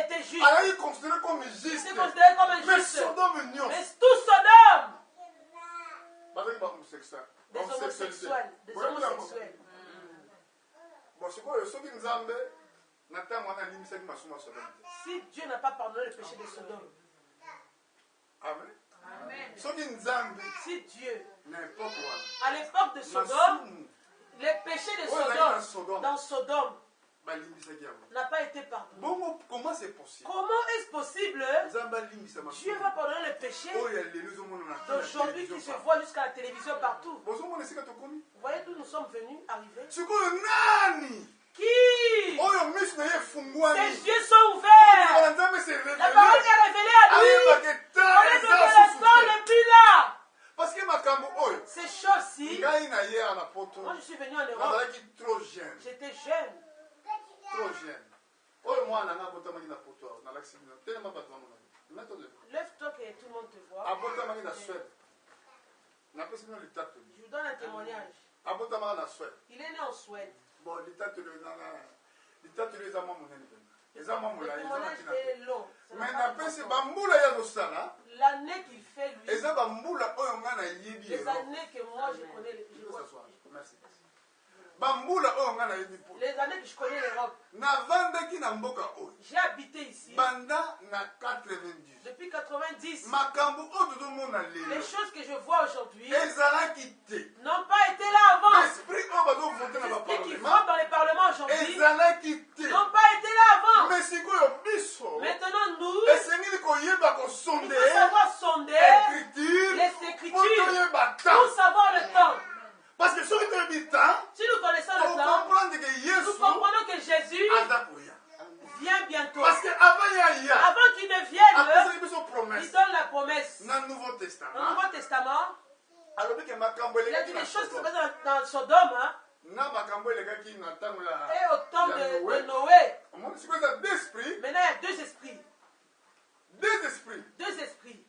[SPEAKER 1] était juste. Il était considéré comme un juste. Mais tout Sodome, des homosexuels. Si Dieu n'a pas pardonné le péché de Sodome,
[SPEAKER 2] Amen.
[SPEAKER 1] Si Dieu, à l'époque de Sodome, les péchés de Sodome, dans Sodome, n'a pas été pardonné.
[SPEAKER 2] Comment c'est possible?
[SPEAKER 1] Comment est-ce possible? Dieu va pardonner les péchés d'aujourd'hui qui se voient jusqu'à la télévision partout. Vous voyez d'où nous sommes venus arriver? Qui? Ses yeux sont ouverts. La parole est révélée à lui. On est dans l'instant le plus là.
[SPEAKER 2] Parce que
[SPEAKER 1] ces choses-ci, moi je suis venu en Europe. J'étais jeune.
[SPEAKER 2] Trop jeune.
[SPEAKER 1] Lève-toi que tout le monde te voit. Je vous donne un témoignage. Il est né en Suède.
[SPEAKER 2] Bon, le témoignage
[SPEAKER 1] est long. L'année qu'il fait lui, les années que moi je connais,
[SPEAKER 2] merci.
[SPEAKER 1] Les années que je connais l'Europe, j'ai habité ici depuis 90. Les choses que je vois aujourd'hui n'ont pas été là avant. L'esprit qui vote dans les parlements aujourd'hui n'ont pas été là avant. Maintenant nous, il faut savoir sonder les Écritures pour savoir le temps.
[SPEAKER 2] Parce que si nous
[SPEAKER 1] connaissons le temps, nous comprenons que Jésus vient bientôt.
[SPEAKER 2] Parce
[SPEAKER 1] avant qu'il ne vienne, il donne la promesse.
[SPEAKER 2] Dans le Nouveau Testament,
[SPEAKER 1] il a dit des choses qui se passent dans Sodome. Et au temps de Noé. Maintenant il y a deux esprits. Deux esprits.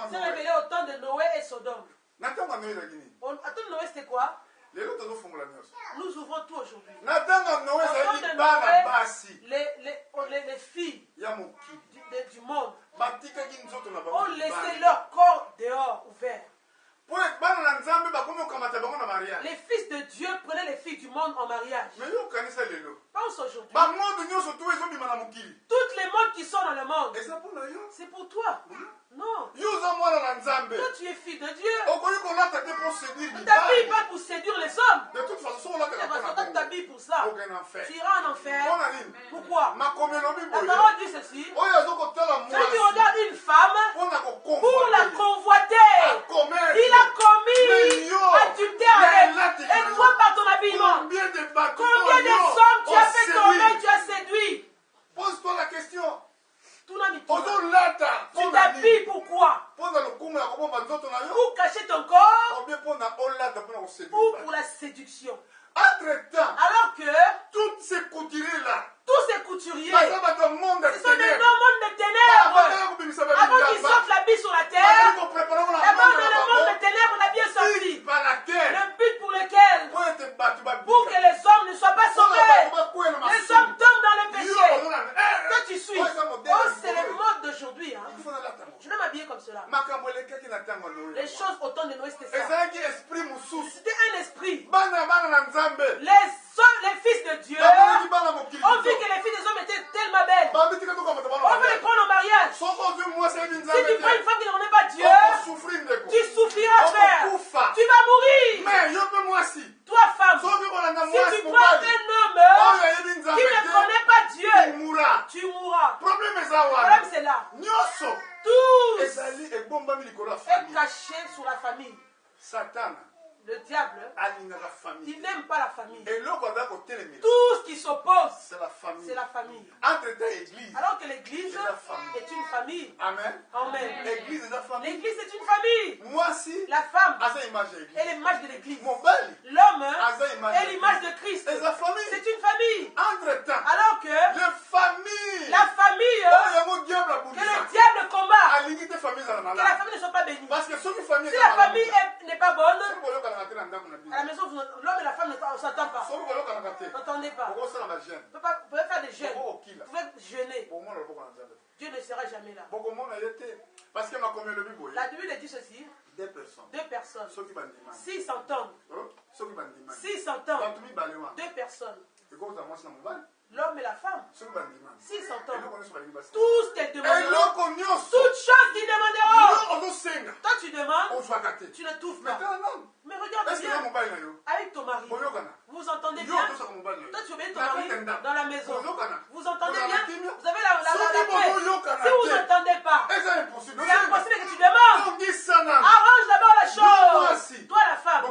[SPEAKER 1] C'est révélé au temps de Noé et Sodome. Attends, Noé, c'était quoi? Nous ouvrons tout aujourd'hui. Les filles du monde ont laissé leur corps dehors, ouvert. Les fils de Dieu prenaient les filles du monde en mariage. Pense aujourd'hui. Toutes les mondes qui sont dans le monde, c'est pour toi. Non. Toi, tu es fille de Dieu. Ne t'habilles pas pour séduire les hommes.
[SPEAKER 2] De toute façon,
[SPEAKER 1] tu t'habilles pour ça. Tu iras en enfer. Pourquoi? La parole dit ceci. Celui qui regarde une femme pour la convoiter, il a commis adultère avec. Et toi, par ton habillement, combien de hommes tu as fait tomber, tu as séduit?
[SPEAKER 2] Pose-toi la question.
[SPEAKER 1] Tu t'habilles pourquoi? Pour cacher ton corps ou pour la séduction?
[SPEAKER 2] Entre-temps,
[SPEAKER 1] alors que
[SPEAKER 2] tous ces couturiers-là,
[SPEAKER 1] ce sont des mondes de ténèbres. Avant qu'ils sortent l'habit sur la terre, d'abord dans le monde de ténèbres, on a bien sorti. Le but pour lequel? Pour que les hommes ne soient pas sauvés. Les Les choses au temps de Noé, c'était ça. C'était un esprit. Les fils de Dieu ont vu que les filles des hommes étaient tellement belles. On veut les prendre au mariage. Si tu prends une femme qui ne connaît pas Dieu, tu souffriras, frère. Tu vas mourir. Toi, femme, si tu prends un homme qui ne connaît pas Dieu, tu mourras. Le problème, c'est là. Tout est caché sur la famille.
[SPEAKER 2] Satan,
[SPEAKER 1] le diable, il n'aime pas la famille.
[SPEAKER 2] Tout
[SPEAKER 1] ce qui s'oppose,
[SPEAKER 2] c'est la famille.
[SPEAKER 1] Alors que l'église est une famille.
[SPEAKER 2] Amen.
[SPEAKER 1] Amen.
[SPEAKER 2] L'église
[SPEAKER 1] est une famille. La femme est l'image de l'église. L'homme est l'image de Christ. C'est une famille. Alors que la famille que le diable combat, que la famille ne soit pas bénie. Si la famille n'est pas bonne, à la maison, l'homme et la femme ne s'entendent pas. N'entendez pas. Vous pouvez faire des jeûnes. Vous pouvez jeûner. Dieu ne sera jamais là. La Bible dit ceci. Deux personnes. S'ils s'entendent. Deux personnes. L'homme et la femme. S'ils s'entendent. Tout ce qu'elles demanderont. Toutes choses qu'ils demanderont. Toi tu demandes. Tu ne trouves pas. Mais regarde bien. Avec ton mari. Vous entendez bien. Toi tu obéis ton mari dans la maison. Vous entendez bien. Vous avez la paix. Si vous n'entendez pas, c'est impossible que tu demandes. Arrange d'abord la chose. Toi la femme.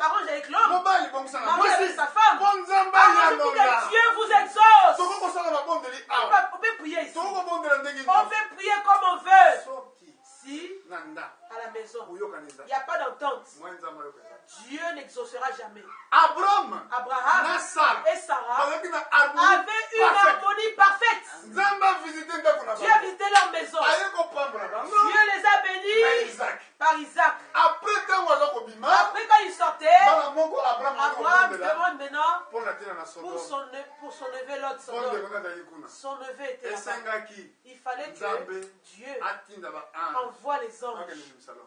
[SPEAKER 1] Arrange avec l'homme. Marie avec sa femme. Arrange pour que Dieu vous exauce. On peut prier ici. On peut prier comme on veut. Si à la maison il n'y a pas d'entente, Dieu n'exaucera jamais. Abraham et Sarah avaient une harmonie parfaite. Dieu a visité leur maison. Dieu les a bénis par Isaac. Après quand il sortait, Abraham demande maintenant pour son neveu Lot. Son neveu était là-bas. Il fallait que Dieu envoie les anges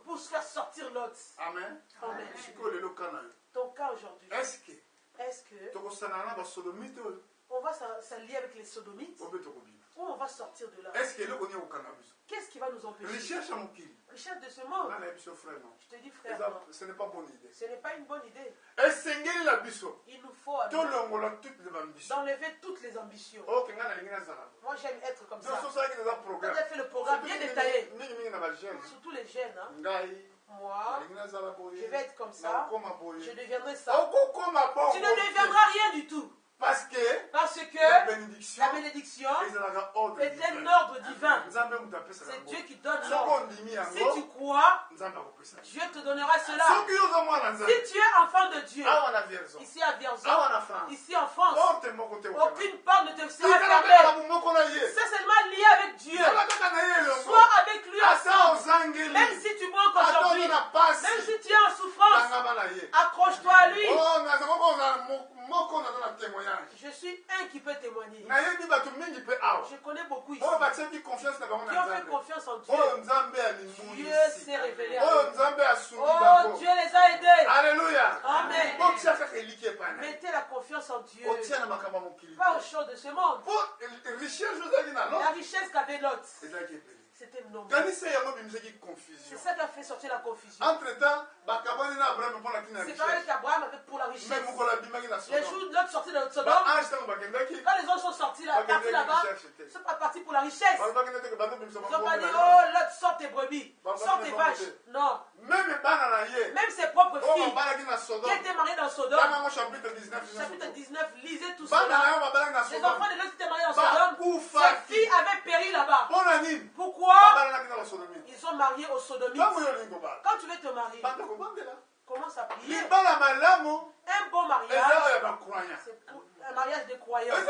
[SPEAKER 1] pour se faire sortir Lot. Amen. Amen. Ton cas aujourd'hui. Est-ce que on va s'allier avec les sodomites ou on va sortir de là? Qu'est-ce qui va nous empêcher? Richesse de ce monde. Je te dis frère, non. Ce n'est pas bonne idée. Ce n'est pas une bonne idée. Il nous faut d'enlever toutes les ambitions. Moi j'aime être comme ça. On a fait le programme bien détaillé. Surtout les jeunes. Hein. Moi, je vais être comme ça. Je deviendrai ça. Tu ne deviendras rien du tout. Parce que la bénédiction est un ordre divin. C'est Dieu qui donne l'ordre. Si tu crois, Dieu te donnera cela. Si tu es enfant de Dieu, ici à Vierzon, ici en France, aucune porte ne te sera fermée. C'est seulement lié avec Dieu. Sois avec lui ensemble. Même si tu manques aujourd'hui, même si tu es en souffrance, accroche-toi à lui. Je suis un qui peut témoigner. Je connais beaucoup ici qui ont fait confiance en Dieu. Dieu s'est révélé à eux. Oh, Dieu les a aidés. Alléluia. Amen. Mettez la confiance en Dieu. Pas aux choses de ce monde. La richesse qu'avait Lot, c'était le nom. C'est ça qui a fait sortir la confusion. Entre-temps, c'est pareil qu'Abraham avait pour la richesse. Les jours où l'autre sortit de Sodome, quand les autres sont sortis partis là-bas, ils sont pas partis pour la richesse. Ils n'ont pas dit, oh, l'autre sort tes brebis, sort tes vaches. Non. Même ses propres filles qui étaient mariées dans Sodome, chapitre 19, lisez tout cela. Les enfants de l'autre qui étaient mariés dans Sodome, ces filles avaient péri là-bas. Pourquoi? Ils sont mariés aux sodomites. Quand tu veux te marier, commence à prier. Un bon mariage, c'est un mariage de croyants. Le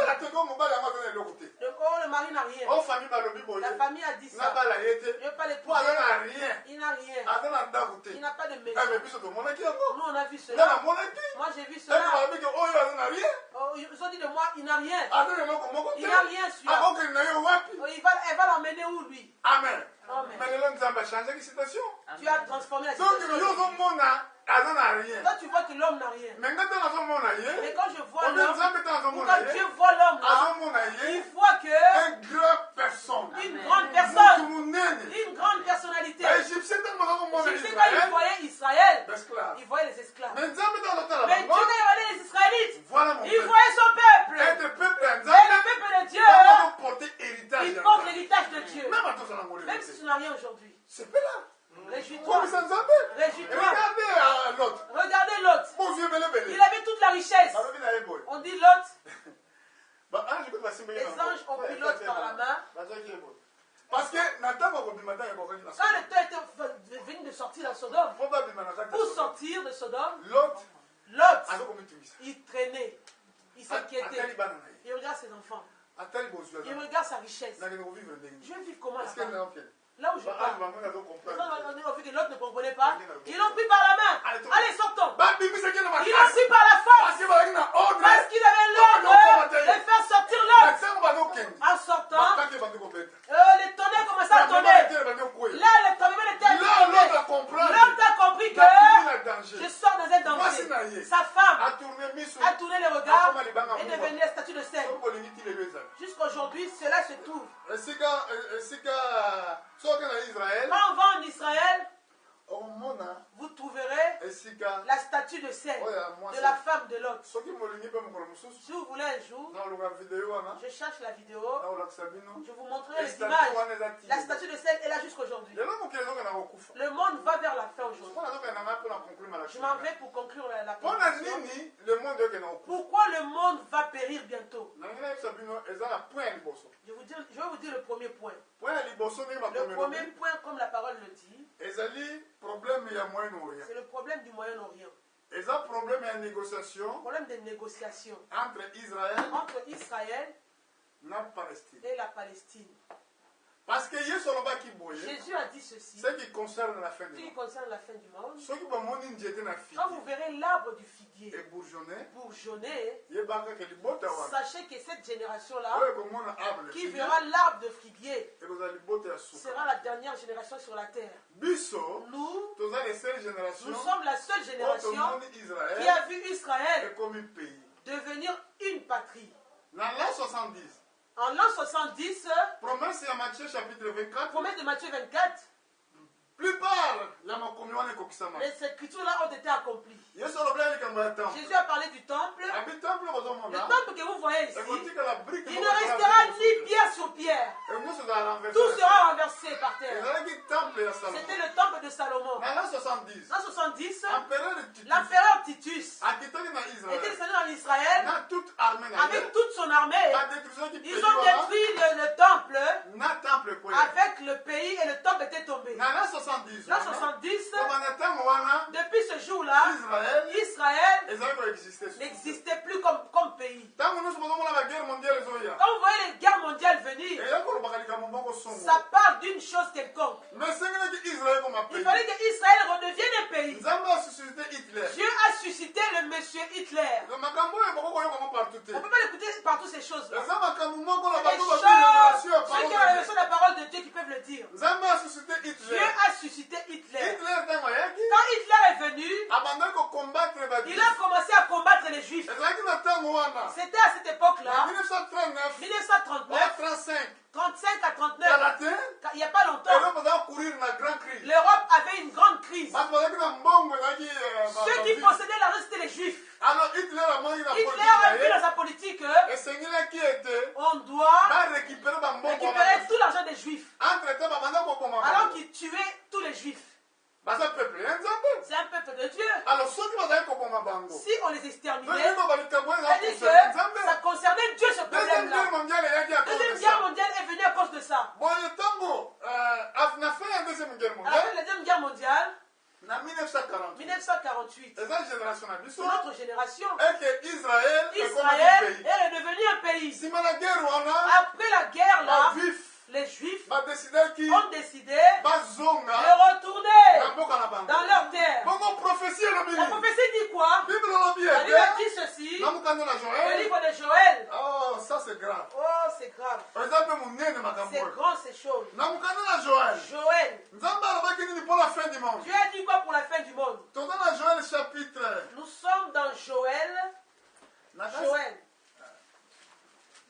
[SPEAKER 1] mari n'a rien. La famille a dit ça. Il n'a pas l'épouser. Il n'a rien. Il n'a pas de maison. Nous on a vu cela. Moi j'ai vu cela. Ils ont dit de moi, il n'a rien. Il n'a rien sur. Elle va l'emmener où lui? Amen.
[SPEAKER 2] Mais le homme a changé la situation.
[SPEAKER 1] Tu as transformé la
[SPEAKER 2] Donc,
[SPEAKER 1] situation. Toi, tu vois que l'homme n'a rien.
[SPEAKER 2] Mais
[SPEAKER 1] quand je vois l'homme,
[SPEAKER 2] ou
[SPEAKER 1] quand Dieu voit l'homme là, il voit que
[SPEAKER 2] une grande personne.
[SPEAKER 1] Une grande personnalité.
[SPEAKER 2] L'Égyptien,
[SPEAKER 1] quand il voyait Israël, il voyait les esclaves.
[SPEAKER 2] Mais Dieu,
[SPEAKER 1] quand il voyait les Israélites,
[SPEAKER 2] il
[SPEAKER 1] voyait son peuple.
[SPEAKER 2] Et le peuple
[SPEAKER 1] de Dieu,
[SPEAKER 2] il
[SPEAKER 1] porte l'héritage de Dieu.
[SPEAKER 2] Même
[SPEAKER 1] si tu n'as rien aujourd'hui.
[SPEAKER 2] C'est pas là.
[SPEAKER 1] Réjouis-toi. Réjouis-toi.
[SPEAKER 2] Regardez l'autre.
[SPEAKER 1] Regardez l'autre.
[SPEAKER 2] Il
[SPEAKER 1] Il avait toute la richesse. On dit l'autre. Les anges ont pris l'autre par la main.
[SPEAKER 2] Parce que
[SPEAKER 1] quand le temps était venu de sortir de Sodome, pour sortir de Sodome, Lot, il traînait, il s'inquiétait. Il regarde ses enfants. Il regarde sa richesse. Je vais vivre comment là-bas? Là où je pars. On a vu que l'autre ne comprenait pas. Ils l'ont pris par la main. Allez, sortons. Ils l'ont pris par la force. Parce qu'il avait l'ordre de faire sortir l'autre. En sortant, les tonnerres commençaient à tomber. Là, le tremblement de terre est tombé. L'homme a compris que je sors dans un danger. Sa femme a tourné les regards et est devenue la statue de sel. Jusqu'aujourd'hui, cela se trouve. Quand on va en Israël, vous trouverez la statue de sel de la femme de Lot. Si vous voulez un jour, je cherche la vidéo, je vous montrerai les images. La statue de sel est là jusqu'aujourd'hui. Le monde va vers la fin aujourd'hui. Je m'en vais pour conclure la présentation. Pourquoi le monde va périr bientôt? Je vais vous dire le premier point. Le premier point, comme la parole le dit, c'est le problème du Moyen-Orient.
[SPEAKER 2] Problème
[SPEAKER 1] de négociation
[SPEAKER 2] entre
[SPEAKER 1] Israël et la Palestine.
[SPEAKER 2] Parce que
[SPEAKER 1] Jésus a dit ceci.
[SPEAKER 2] Ce qui concerne la fin du
[SPEAKER 1] monde. Quand vous verrez l'arbre du figuier bourgeonner, sachez que cette génération-là, qui verra l'arbre de figuier, sera la dernière génération sur la terre. Nous sommes la seule génération qui a vu Israël devenir une patrie. En l'an 70,
[SPEAKER 2] promesse de Matthieu chapitre 24.
[SPEAKER 1] Promesse de Matthieu 24. Les écritures-là ont été accomplies. Jésus a parlé du temple. Le temple que vous voyez ici, il ne restera ni pierre sur pierre. Tout sera renversé par terre. C'était le temple de Salomon. En 70, l'empereur Titus était descendu en Israël avec toute son armée. Ils ont détruit le temple avec le pays et le temple était tombé. L'an 70, depuis ce jour-là, Israël n'existait plus comme pays. Quand vous voyez les guerres mondiales venir, ça parle d'une chose quelconque. Il fallait que Israël redevienne un pays. Dieu a suscité le monsieur Hitler. On ne peut pas l'écouter par toutes ces choses-là. Ceux qui ont la leçon de la parole de Dieu qui peuvent le dire. Dieu a suscité Hitler. Quand Hitler est venu, il a commencé à combattre les Juifs. C'était à cette époque-là, 1939, 35 à 39, il n'y a pas longtemps, l'Europe avait une grande crise. Ceux qui possédaient l'argent, c'était les Juifs. Hitler a vu dans sa politique on doit récupérer tout l'argent des Juifs alors qu'il tuait tous les Juifs. C'est un peuple de Dieu. Si on les exterminait, c'est-à-dire que ça concernait Dieu ce problème-là. La Deuxième Guerre mondiale est venue à cause de ça. À la fin de la Deuxième Guerre mondiale, 1948, c'est notre génération. Israël est devenu un pays. Après la guerre, là, les Juifs ont décidé de retourner dans leur terre. La prophétie dit quoi? La Bible dit ceci. Le livre de Joël.
[SPEAKER 2] Oh, ça c'est grave.
[SPEAKER 1] Oh, c'est grave.
[SPEAKER 2] eza mpe monene makambo
[SPEAKER 1] C'est
[SPEAKER 2] oyo
[SPEAKER 1] grand ces choses.
[SPEAKER 2] na mokanda na joel
[SPEAKER 1] Joël.
[SPEAKER 2] nzambe alobaki nini mpo la fin du monde
[SPEAKER 1] Dieu a dit quoi pour la fin du monde?
[SPEAKER 2] toza na joel chapitre
[SPEAKER 1] Nous sommes dans Joël.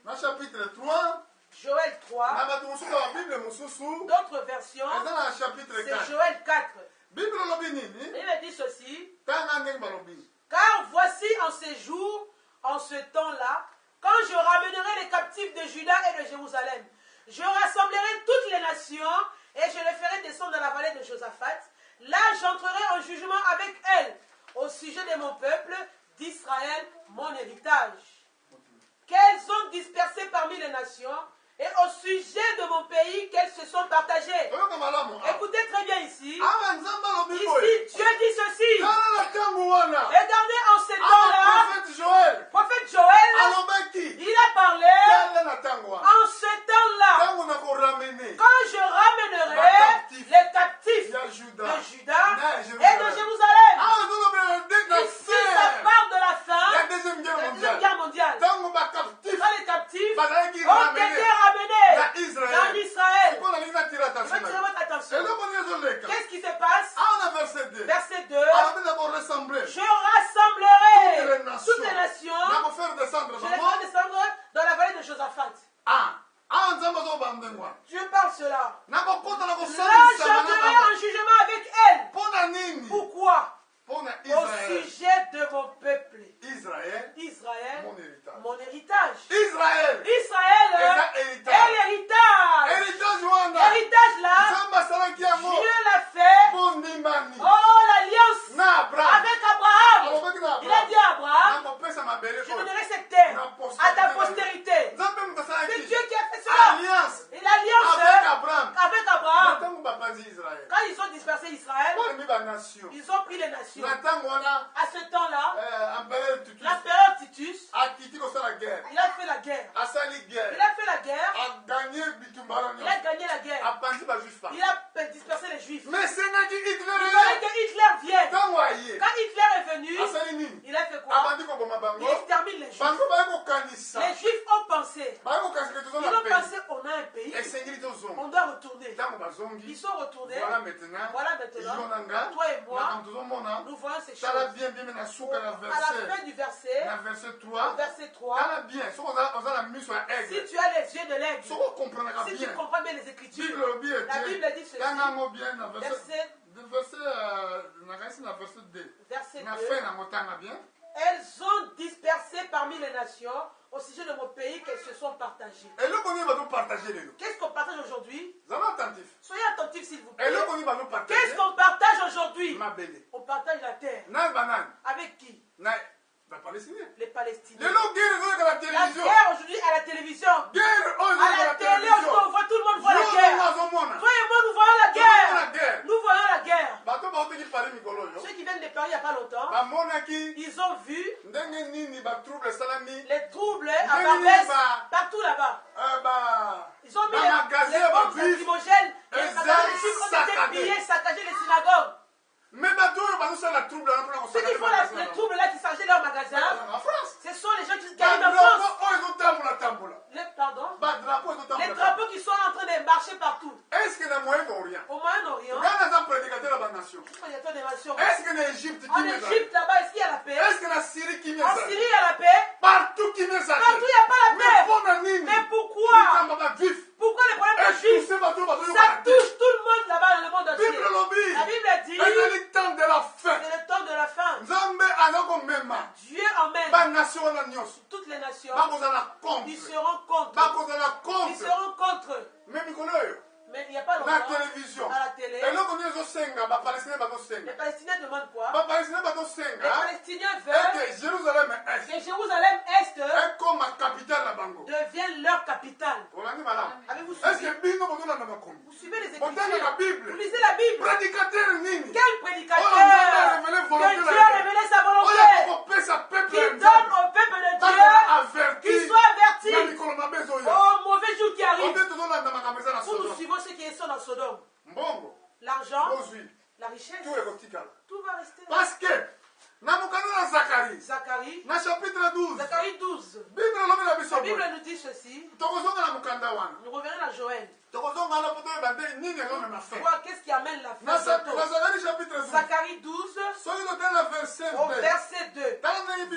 [SPEAKER 2] na chapitre 3
[SPEAKER 1] Joël
[SPEAKER 2] na
[SPEAKER 1] 3.
[SPEAKER 2] bato mosusu ya babible mosusu
[SPEAKER 1] D'autres versions,
[SPEAKER 2] eza na chapitre
[SPEAKER 1] c'est
[SPEAKER 2] 4
[SPEAKER 1] Joël 4.
[SPEAKER 2] bible elobi nini
[SPEAKER 1] Il me dit ceci.
[SPEAKER 2] tanga ndenge balobi
[SPEAKER 1] Car voici en ces jours, en ce temps-là, quand je ramènerai les captifs de Juda et de Jérusalem, je rassemblerai toutes les nations et je les ferai descendre dans la vallée de Josaphat. Là, j'entrerai en jugement avec elles au sujet de mon peuple, d'Israël, mon héritage, qu'elles ont dispersé parmi les nations, et au sujet de mon pays, qu'elles se sont partagées.
[SPEAKER 2] oyoka malamu
[SPEAKER 1] Écoutez très bien ici.
[SPEAKER 2] awa nzambe alobi boye
[SPEAKER 1] Ici, Dieu dit ceci.
[SPEAKER 2] tala na ntango wana
[SPEAKER 1] Regardez en ces
[SPEAKER 2] awa
[SPEAKER 1] temps-là,
[SPEAKER 2] prophète joel
[SPEAKER 1] prophète Joël,
[SPEAKER 2] alobaki
[SPEAKER 1] il a parlé
[SPEAKER 2] tala na ntango wana
[SPEAKER 1] en ce temps-là,
[SPEAKER 2] ntango nakoramene
[SPEAKER 1] quand je ramènerai les captifs
[SPEAKER 2] ya juda
[SPEAKER 1] de Juda
[SPEAKER 2] na
[SPEAKER 1] et de
[SPEAKER 2] Jérusalem.
[SPEAKER 1] Jérusalem.
[SPEAKER 2] awa ezolobela
[SPEAKER 1] Ici, ça parle de la
[SPEAKER 2] ya
[SPEAKER 1] fin
[SPEAKER 2] deuxième
[SPEAKER 1] de
[SPEAKER 2] guerre
[SPEAKER 1] la Deuxième
[SPEAKER 2] mondiale
[SPEAKER 1] Guerre mondiale.
[SPEAKER 2] ntango bacaptif
[SPEAKER 1] Quand les captifs
[SPEAKER 2] bazalaki
[SPEAKER 1] ont été
[SPEAKER 2] ramene
[SPEAKER 1] ramenés
[SPEAKER 2] na
[SPEAKER 1] dans
[SPEAKER 2] israel
[SPEAKER 1] Israël.
[SPEAKER 2] sikoyo nalingi natira
[SPEAKER 1] Je veux
[SPEAKER 2] attention
[SPEAKER 1] tirer votre attention.
[SPEAKER 2] eloko nini ezoleka
[SPEAKER 1] Qu'est-ce qui se passe?
[SPEAKER 2] awa na verset 2
[SPEAKER 1] Verset 2.
[SPEAKER 2] alobi nakoressemble
[SPEAKER 1] Je rassemblerai
[SPEAKER 2] toutes les nations
[SPEAKER 1] toutes les nations.
[SPEAKER 2] nakofaire descendre
[SPEAKER 1] Je les
[SPEAKER 2] bango
[SPEAKER 1] ferai descendre dans la vallée de Josaphat.
[SPEAKER 2] awa nzambe azoloba ndenge wana
[SPEAKER 1] Dieu parle cela.
[SPEAKER 2] nakokota
[SPEAKER 1] Là,
[SPEAKER 2] nakosalisama na
[SPEAKER 1] j'entrerai
[SPEAKER 2] bango
[SPEAKER 1] en jugement avec elle.
[SPEAKER 2] mpo na nini
[SPEAKER 1] Pourquoi?
[SPEAKER 2] mpo na
[SPEAKER 1] Au
[SPEAKER 2] israel
[SPEAKER 1] sujet de mon peuple.
[SPEAKER 2] israel
[SPEAKER 1] Israël,
[SPEAKER 2] mon héritage
[SPEAKER 1] mon héritage.
[SPEAKER 2] israel
[SPEAKER 1] Israël
[SPEAKER 2] eza
[SPEAKER 1] est
[SPEAKER 2] héritage
[SPEAKER 1] l'héritage.
[SPEAKER 2] héritage wana
[SPEAKER 1] Héritage là,
[SPEAKER 2] nzambe asalaki yango
[SPEAKER 1] Dieu l'a fait.
[SPEAKER 2] mpo ndimani
[SPEAKER 1] Oh, l'alliance
[SPEAKER 2] na abraham
[SPEAKER 1] avec Abraham.
[SPEAKER 2] alobaki na
[SPEAKER 1] Il a dit à Abraham,
[SPEAKER 2] nakopesa mabele
[SPEAKER 1] je
[SPEAKER 2] oyo
[SPEAKER 1] donnerai cette terre à ta postérité.
[SPEAKER 2] nzambe moto
[SPEAKER 1] C'est
[SPEAKER 2] asalaki
[SPEAKER 1] Dieu qui a fait cela.
[SPEAKER 2] alliance
[SPEAKER 1] Et l'alliance
[SPEAKER 2] avec abraham
[SPEAKER 1] avec Abraham.
[SPEAKER 2] ntango bapanzi israel
[SPEAKER 1] Quand ils ont dispersé Israël,
[SPEAKER 2] parmi banation
[SPEAKER 1] ils ont pris les nations.
[SPEAKER 2] na ntango wana
[SPEAKER 1] À ce temps-là,
[SPEAKER 2] empereur Titus
[SPEAKER 1] l'empereur Titus,
[SPEAKER 2] akiti kosala guerre
[SPEAKER 1] il a fait la guerre.
[SPEAKER 2] asali
[SPEAKER 1] Il
[SPEAKER 2] guerre
[SPEAKER 1] a fait la guerre.
[SPEAKER 2] aganye bitumba wana
[SPEAKER 1] Il a
[SPEAKER 2] nyonso
[SPEAKER 1] gagné la guerre.
[SPEAKER 2] apanzi bajuif
[SPEAKER 1] Il a dispersé les juifs.
[SPEAKER 2] mais esengaki
[SPEAKER 1] Il
[SPEAKER 2] hitler
[SPEAKER 1] fallait que Hitler vienne.
[SPEAKER 2] ntango aye
[SPEAKER 1] Quand Hitler est venu,
[SPEAKER 2] asali nini
[SPEAKER 1] il a fait quoi?
[SPEAKER 2] abandi koboma
[SPEAKER 1] Il
[SPEAKER 2] bango
[SPEAKER 1] extermine les juifs.
[SPEAKER 2] bango baye kokanisa
[SPEAKER 1] Les juifs ont pensé.
[SPEAKER 2] baye kokanisaka toza
[SPEAKER 1] Ils
[SPEAKER 2] na
[SPEAKER 1] ont
[SPEAKER 2] pays
[SPEAKER 1] pensé, on a un pays,
[SPEAKER 2] esengeli tozonga
[SPEAKER 1] on doit retourner.
[SPEAKER 2] ntango bazongi
[SPEAKER 1] Ils sont retournés.
[SPEAKER 2] voilà maintenant
[SPEAKER 1] Voilà maintenant.
[SPEAKER 2] yo na nga
[SPEAKER 1] Toi et moi,
[SPEAKER 2] makambo tozomona
[SPEAKER 1] nous voyons ces
[SPEAKER 2] tala
[SPEAKER 1] choses.
[SPEAKER 2] bien bien na suka na
[SPEAKER 1] À la
[SPEAKER 2] verset
[SPEAKER 1] fin du verset,
[SPEAKER 2] na verset
[SPEAKER 1] au
[SPEAKER 2] 3
[SPEAKER 1] verset 3,
[SPEAKER 2] tala bien soki oza na miso ya
[SPEAKER 1] si
[SPEAKER 2] aigle
[SPEAKER 1] tu as les yeux de l'aigle,
[SPEAKER 2] soki okomprenaka
[SPEAKER 1] si tu
[SPEAKER 2] bien
[SPEAKER 1] comprends bien les Écritures,
[SPEAKER 2] bible elobi
[SPEAKER 1] la Bible
[SPEAKER 2] ete
[SPEAKER 1] dit ceci,
[SPEAKER 2] tanga yango bien na
[SPEAKER 1] verset,
[SPEAKER 2] nakanisi na verset 2
[SPEAKER 1] verset
[SPEAKER 2] na
[SPEAKER 1] 2,
[SPEAKER 2] fin nango tanga bien
[SPEAKER 1] elles ont dispersé parmi les nations au sujet de mon pays qu'elles se sont partagées.
[SPEAKER 2] eloko nini bazopartage lelo
[SPEAKER 1] Qu'est-ce qu'on partage aujourd'hui?
[SPEAKER 2] zala attentif
[SPEAKER 1] Soyez attentifs s'il vous plaît.
[SPEAKER 2] eloko nini bazopartage
[SPEAKER 1] Qu'est-ce qu'on partage aujourd'hui?
[SPEAKER 2] mabele
[SPEAKER 1] On partage la terre.
[SPEAKER 2] nani banani
[SPEAKER 1] Avec qui?
[SPEAKER 2] na bapalestinien
[SPEAKER 1] Les Palestiniens.
[SPEAKER 2] lelo guerre ezoleka na
[SPEAKER 1] La
[SPEAKER 2] télévision
[SPEAKER 1] guerre aujourd'hui à la télévision.
[SPEAKER 2] guerre oyo
[SPEAKER 1] À
[SPEAKER 2] ezoleka
[SPEAKER 1] la
[SPEAKER 2] na
[SPEAKER 1] télé,
[SPEAKER 2] télévision
[SPEAKER 1] aujourd'hui, on voit tout le monde voit la
[SPEAKER 2] yo ndenge
[SPEAKER 1] guerre.
[SPEAKER 2] azomona
[SPEAKER 1] Toi et moi, nous voyons la
[SPEAKER 2] la
[SPEAKER 1] guerre.
[SPEAKER 2] guerre
[SPEAKER 1] Nous voyons la guerre.
[SPEAKER 2] bato baoteki pari mikolo oyo
[SPEAKER 1] Ceux qui viennent de Paris il n'y a pas longtemps,
[SPEAKER 2] bamonaki
[SPEAKER 1] ils ont vu
[SPEAKER 2] ndenge nini batrouble esalami
[SPEAKER 1] les troubles à
[SPEAKER 2] Ndenge
[SPEAKER 1] Barbès,
[SPEAKER 2] ba-
[SPEAKER 1] partout là-bas. Ils ont mis
[SPEAKER 2] bamagasin
[SPEAKER 1] les
[SPEAKER 2] ya
[SPEAKER 1] bombes
[SPEAKER 2] bajuif
[SPEAKER 1] lacrymogènes, les
[SPEAKER 2] eza
[SPEAKER 1] magasins de juifs ont été
[SPEAKER 2] saccadés.
[SPEAKER 1] pillés, saccagés les synagogues.
[SPEAKER 2] mais bato oyo bazosala trouble wana mpona
[SPEAKER 1] Ceux qui font les troubles là, qui chargent leurs magasins,
[SPEAKER 2] en france
[SPEAKER 1] ce sont les gens qui gagnent en France.
[SPEAKER 2] badrapo oyo ezotambola
[SPEAKER 1] Pardon?
[SPEAKER 2] badrapo
[SPEAKER 1] Les
[SPEAKER 2] ezotambola
[SPEAKER 1] drapeaux qui sont en train de marcher partout.
[SPEAKER 2] est ce que na moyen orient
[SPEAKER 1] Au Moyen-Orient,
[SPEAKER 2] nga naza prédicateur ya banation
[SPEAKER 1] il y a des nations.
[SPEAKER 2] est ce que na égypte
[SPEAKER 1] En
[SPEAKER 2] kimi ezali
[SPEAKER 1] Égypte, là-bas, est-ce qu'il y a la paix?
[SPEAKER 2] est ce que na syrie kimi
[SPEAKER 1] En
[SPEAKER 2] ezali
[SPEAKER 1] Syrie, il y a la paix.
[SPEAKER 2] partout kimi ezali
[SPEAKER 1] Partout, il n'y a pas la
[SPEAKER 2] mais
[SPEAKER 1] paix.
[SPEAKER 2] mpona nini
[SPEAKER 1] Mais pourquoi?
[SPEAKER 2] likamba bavif
[SPEAKER 1] Pourquoi les problèmes de juifs?
[SPEAKER 2] etuse bato oyo
[SPEAKER 1] Ça
[SPEAKER 2] bazoyokana te
[SPEAKER 1] touche tout le monde là-bas dans le monde entier.
[SPEAKER 2] bible elobi
[SPEAKER 1] La Bible dit,
[SPEAKER 2] ezali temps de la fin
[SPEAKER 1] c'est le temps de la fin.
[SPEAKER 2] nzambe aza komema
[SPEAKER 1] Dieu emmène
[SPEAKER 2] banation wana nyonso
[SPEAKER 1] toutes les nations.
[SPEAKER 2] bakozala
[SPEAKER 1] Ils
[SPEAKER 2] contre
[SPEAKER 1] seront contre.
[SPEAKER 2] bakozala
[SPEAKER 1] Ils
[SPEAKER 2] contre
[SPEAKER 1] seront contre.
[SPEAKER 2] me mikolo oyo
[SPEAKER 1] Mais il n'y a pas
[SPEAKER 2] na
[SPEAKER 1] longtemps,
[SPEAKER 2] télévision
[SPEAKER 1] à la télé,
[SPEAKER 2] eloko nini ezosenga bapalestinien
[SPEAKER 1] les
[SPEAKER 2] bazosenga
[SPEAKER 1] Palestiniens demandent quoi?
[SPEAKER 2] bapalestinien
[SPEAKER 1] Les
[SPEAKER 2] bazosenga
[SPEAKER 1] Palestiniens veulent
[SPEAKER 2] ete jérusalem est
[SPEAKER 1] que Jérusalem-Est
[SPEAKER 2] ekoma capitale na bango
[SPEAKER 1] devienne leur capitale.
[SPEAKER 2] olandi malamu
[SPEAKER 1] Avez-vous
[SPEAKER 2] est ce
[SPEAKER 1] suivi?
[SPEAKER 2] que bino bozolanda makombi
[SPEAKER 1] Vous suivez les
[SPEAKER 2] botanga la
[SPEAKER 1] Écritures.
[SPEAKER 2] bible
[SPEAKER 1] Vous lisez la Bible.
[SPEAKER 2] prédicateur nini
[SPEAKER 1] Quel prédicateur
[SPEAKER 2] Oh, Nzambe a révélé volonté
[SPEAKER 1] que
[SPEAKER 2] la
[SPEAKER 1] Dieu a
[SPEAKER 2] Bible.
[SPEAKER 1] révélé sa
[SPEAKER 2] oyo
[SPEAKER 1] volonté,
[SPEAKER 2] akokopesa peuple
[SPEAKER 1] qui
[SPEAKER 2] ya
[SPEAKER 1] donne
[SPEAKER 2] nzambe
[SPEAKER 1] au peuple de
[SPEAKER 2] bazala
[SPEAKER 1] Dieu,
[SPEAKER 2] averti
[SPEAKER 1] qui soit averti
[SPEAKER 2] na mikolo mabe ezoya
[SPEAKER 1] au mauvais jour qui arrive.
[SPEAKER 2] ote tozolanda makambo eza na
[SPEAKER 1] Nous, nous
[SPEAKER 2] sodome
[SPEAKER 1] suivons ceux qui sont dans Sodome.
[SPEAKER 2] mbongo
[SPEAKER 1] L'argent,
[SPEAKER 2] bozwi
[SPEAKER 1] la richesse,
[SPEAKER 2] tout ekotikala
[SPEAKER 1] tout va rester.
[SPEAKER 2] parce que na mokanda na zakari
[SPEAKER 1] Zacharie,
[SPEAKER 2] na chapitre 12
[SPEAKER 1] Zacharie 12.
[SPEAKER 2] bible elobi na biso
[SPEAKER 1] La Bible
[SPEAKER 2] boye
[SPEAKER 1] nous dit ceci. aussi,
[SPEAKER 2] Nous
[SPEAKER 1] revenons à Joël.
[SPEAKER 2] revenons
[SPEAKER 1] Voir qu'est-ce qui amène la fin. Zacharie 12, au verset 2.